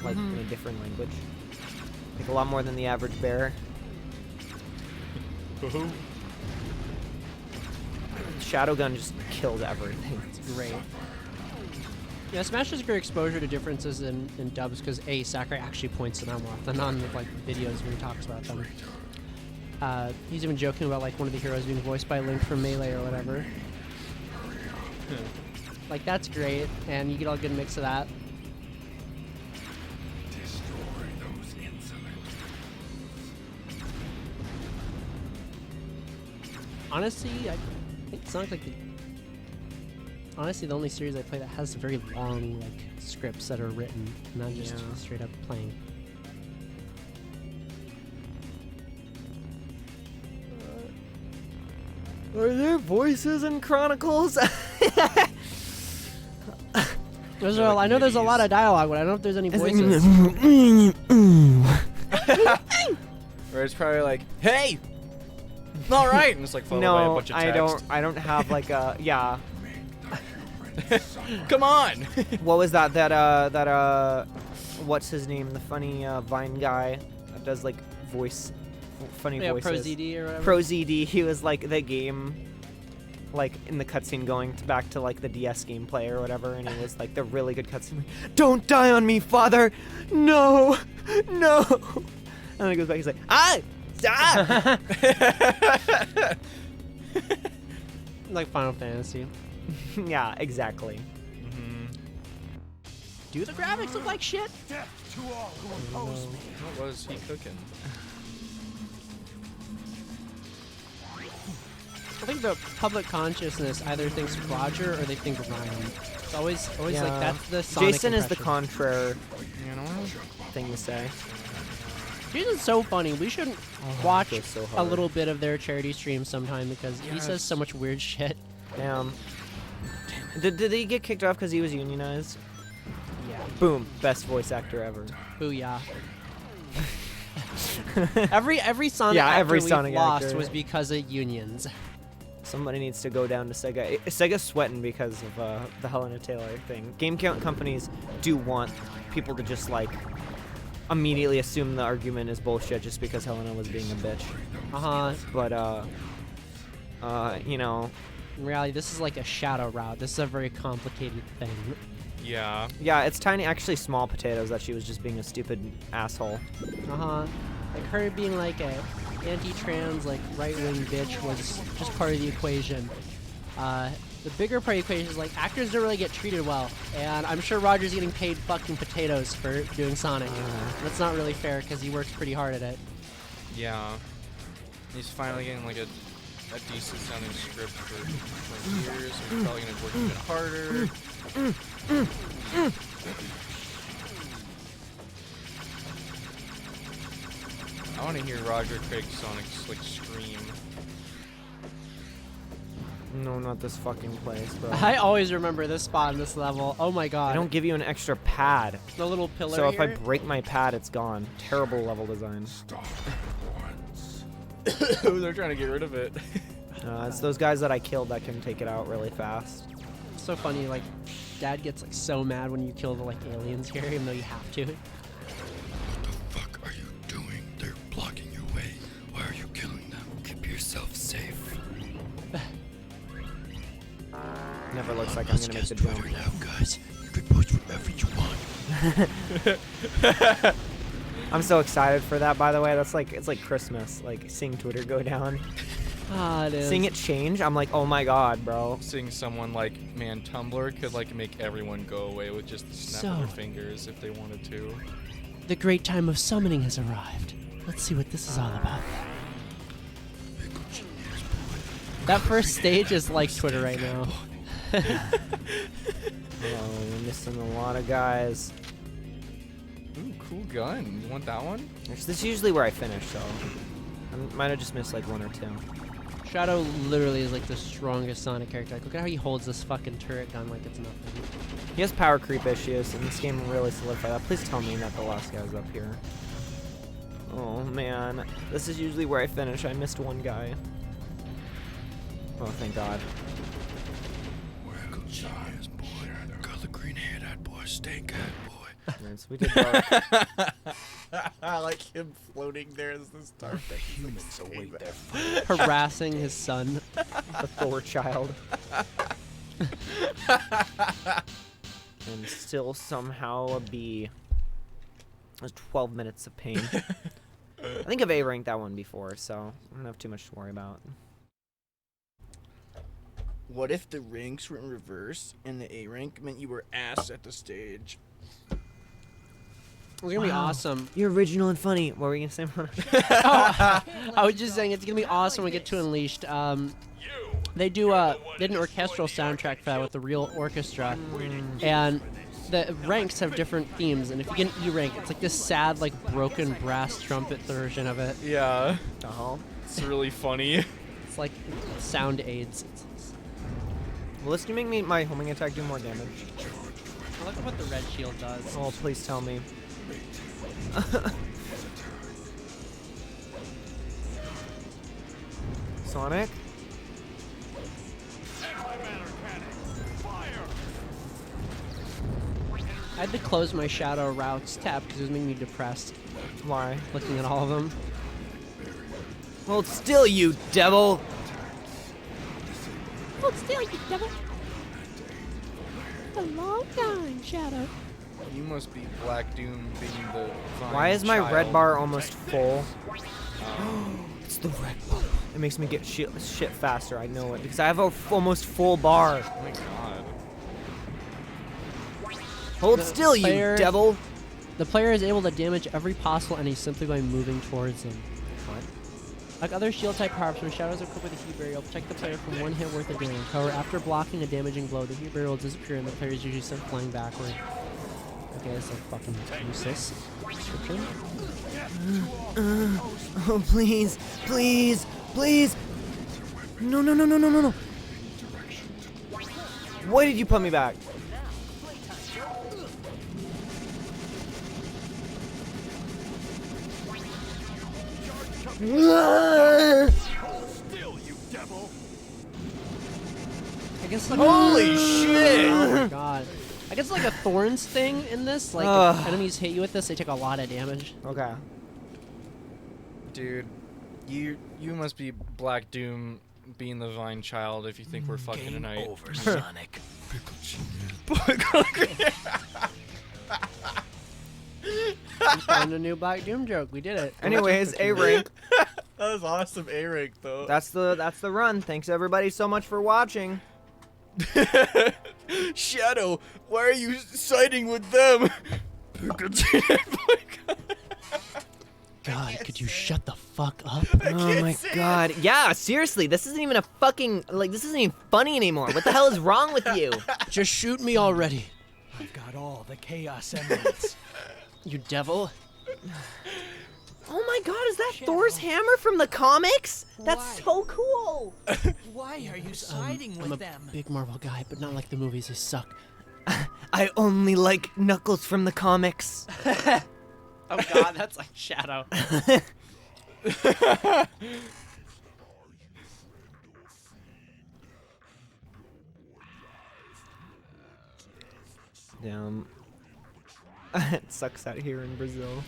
like in a different language. Like a lot more than the average bear. Shadowgun just killed everything.
It's great. Yeah, Smash is a great exposure to differences in dubs because Sakurai actually points them out more often on like videos when he talks about them. He's even joking about like one of the heroes being voiced by Link from Melee or whatever. Like that's great, and you get a good mix of that. Honestly, it's not like honestly, the only series I play that has very long like scripts that are written, not just straight up playing.
Are there voices in Chronicles?
I know there's a lot of dialogue, but I don't know if there's any voices.
Or it's probably like, hey! Alright! And it's like followed by a bunch of text.
I don't have like a, yeah.
Come on!
What was that? What's his name? The funny Vine guy that does like funny voices.
ProZD or whatever.
ProZD. He was like the game, like in the cutscene going back to like the DS gameplay or whatever, and it was like the really good cutscene. Like, don't die on me, father! No, no! And then he goes back. He's like, stop!
Like Final Fantasy.
Yeah, exactly.
Do the graphics look like shit?
Death to all who oppose me.
What was he cooking?
I think the public consciousness either thinks Roger or they think Ryan. It's always like that's the Sonic
Jason is the
impression.
contrary thing to say.
Jason's so funny. We should watch
so
a
hard.
little bit of their charity stream sometime because he says so much weird shit.
Damn. Did he get kicked off because he was unionized?
Yeah.
Boom. Best voice actor ever.
Booyah. every Sonic
every
actor
Sonic
we've lost
actor.
was because of unions.
Somebody needs to go down to Sega. Sega's sweating because of the Helena Taylor thing. Game companies do want people to just like immediately assume the argument is bullshit just because Helena was being a bitch. But
in reality, this is like a shadow route. This is a very complicated thing.
Yeah.
Yeah, it's tiny, actually small potatoes that she was just being a stupid asshole.
Like her being like a anti-trans, like right-wing bitch was just part of the equation. The bigger part of the equation is like actors don't really get treated well, and I'm sure Roger's getting paid fucking potatoes for doing Sonic. That's not really fair because he works pretty hard at it.
Yeah. He's finally getting like a decent sounding script for years. So he's probably gonna work even harder. I want to hear Roger Craig Sonic's like scream.
No, not this fucking place, bro.
I always remember this spot in this level. Oh my god.
They don't give you an extra pad.
The little pillar
So if I
here.
break my pad, it's gone. Terrible level design.
They're trying to get rid of it.
It's those guys that I killed that can take it out really fast.
It's so funny, like, Dad gets like so mad when you kill the like aliens here, even though you have to.
What the fuck are you doing? They're blocking your way. Why are you killing them? Keep yourself safe.
Never looks like I'm gonna make the jump.
Now, guys. You can post whatever you want.
I'm so excited for that, by the way. That's like, it's like Christmas, like seeing Twitter go down.
Ah, it is.
Seeing it change, I'm like, oh my god, bro.
Seeing someone like, man, Tumblr could like make everyone go away with just the snap of their fingers if they wanted to.
The great time of summoning has arrived. Let's see what this is all about. That first stage is like Twitter right now.
Oh, we're missing a lot of guys.
Ooh, cool gun. You want that one?
This is usually where I finish, so I might have just missed like one or two.
Shadow literally is like the strongest Sonic character. Like, look at how he holds this fucking turret gun like it's nothing.
He has power creep issues, and this game really solidified that. Please tell me that the last guy's up here. Oh man, this is usually where I finish. I missed one guy. Oh, thank God.
Welcome, Giants, boy. Color green hair, that boy. Stay cat, boy.
Nice, we did both.
I like him floating there as the star.
The humans await their fate.
Harassing his son.
The Thor child. And still somehow a B. There's 12 minutes of pain. I think I've A-ranked that one before, so I don't have too much to worry about.
What if the ranks were in reverse and the A rank meant you were ass at the stage?
It's gonna be awesome.
You're original and funny. What were you gonna say?
I was just saying it's gonna be awesome when we get to Unleashed. They did an orchestral soundtrack for that with the real orchestra, and the ranks have different themes. And if you get an E rank, it's like this sad, like broken brass trumpet version of it.
Yeah.
Uh-huh.
It's really funny.
It's like sound aids.
Will this make me my homing attack do more damage?
I look at what the red shield does.
Oh, please tell me. Sonic?
I had to close my Shadow Routes tab because it was making me depressed
Why?
looking at all of them.
Hold still, you devil!
Hold still, you devil. A long time, Shadow.
You must be Black Doom being the vine
Why is my red
child.
bar almost full? It's the red bar. It makes me get shit faster, I know it, because I have a almost full bar.
Oh my god.
Hold
The
still, you
player-
devil!
The player is able to damage every possible enemy simply by moving towards them.
What?
Like other shield type power-ups, when Shadows are equipped with a heat barrier, will protect the player from one hit worth of damage. However, after blocking a damaging blow, the heat barrier will disappear and the player is usually sent flying backward. Okay, that's like fucking useless. Description.
Oh, please, please, please! No, no, no, no, no, no, no! Why did you put me back?
Still, you devil.
I guess like
Holy shit!
Oh my god. I guess like a thorns thing in this. Like if enemies hit you with this, they take a lot of damage.
Okay.
Dude, you must be Black Doom being the Vine child if you think we're fucking
Game
tonight.
over, Sonic.
We found a new Black Doom joke. We did it.
Anyways, A rank.
That was awesome A rank though.
That's the run. Thanks everybody so much for watching.
Shadow, why are you siding with them?
God, could you shut the fuck up?
Oh my god. Yeah, seriously, this isn't even a fucking this isn't even funny anymore. What the hell is wrong with you?
Just shoot me already,
I've got all the Chaos Emeralds.
you devil.
Oh my god, is that
Shadow.
Thor's hammer from the comics? That's
Why?
so cool!
Why are you siding
I'm
with
a
them?
big Marvel guy, but not like the movies. They suck.
I only like Knuckles from the comics.
Oh god, that's like Shadow.
Damn. It sucks out here in Brazil.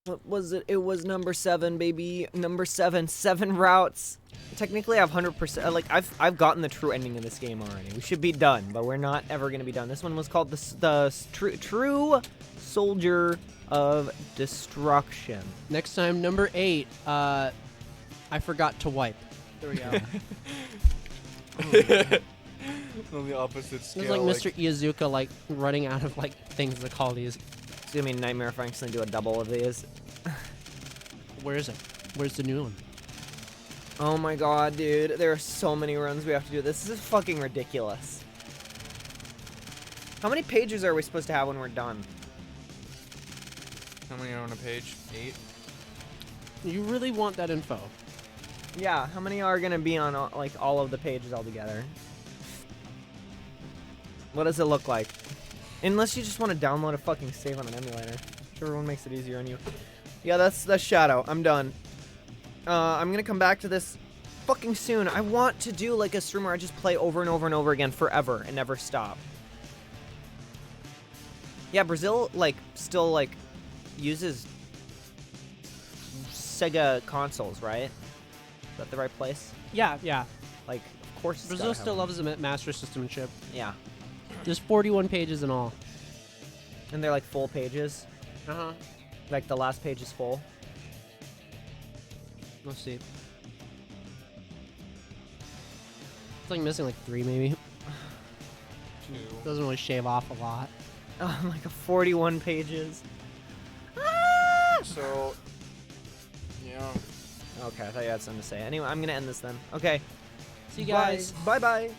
What was it? It was number 7, baby. Number 7. 7 routes. Technically, I've 100%. Like, I've gotten the true ending of this game already. We should be done, but we're not ever gonna be done. This one was called the True Soldier of Destruction.
Next time, number 8. I forgot to wipe. There we go.
On the opposite
It
scale.
was like Mr. Iizuka, like running out of like things to call these.
It's gonna be Nightmare if Frank's gonna do a double of these.
Where is it? Where's the new one?
Oh my god, dude. There are so many runs we have to do. This is fucking ridiculous. How many pages are we supposed to have when we're done?
How many are on a page? 8?
You really want that info?
Yeah, how many are gonna be on like all of the pages altogether? What does it look like? Unless you just want to download a fucking save on an emulator. Whichever one makes it easier on you. Yeah, that's Shadow. I'm done. I'm gonna come back to this fucking soon. I want to do like a stream where I just play over and over and over again forever and never stop. Yeah, Brazil like still like uses Sega consoles, right? Is that the right place?
Yeah, yeah.
Like, of course. it's
Brazil
gotta have
still
them.
loves the Master System and chip.
Yeah,
There's 41 pages in all.
and they're like full pages.
Uh-huh.
Like the last page is full.
Let's see. It's like missing like 3 maybe.
2.
Doesn't really shave off a lot.
Oh, like 41 pages.
So, yeah.
Okay, I thought you had something to say. Anyway, I'm gonna end this then. Okay.
See you guys.
Bye bye.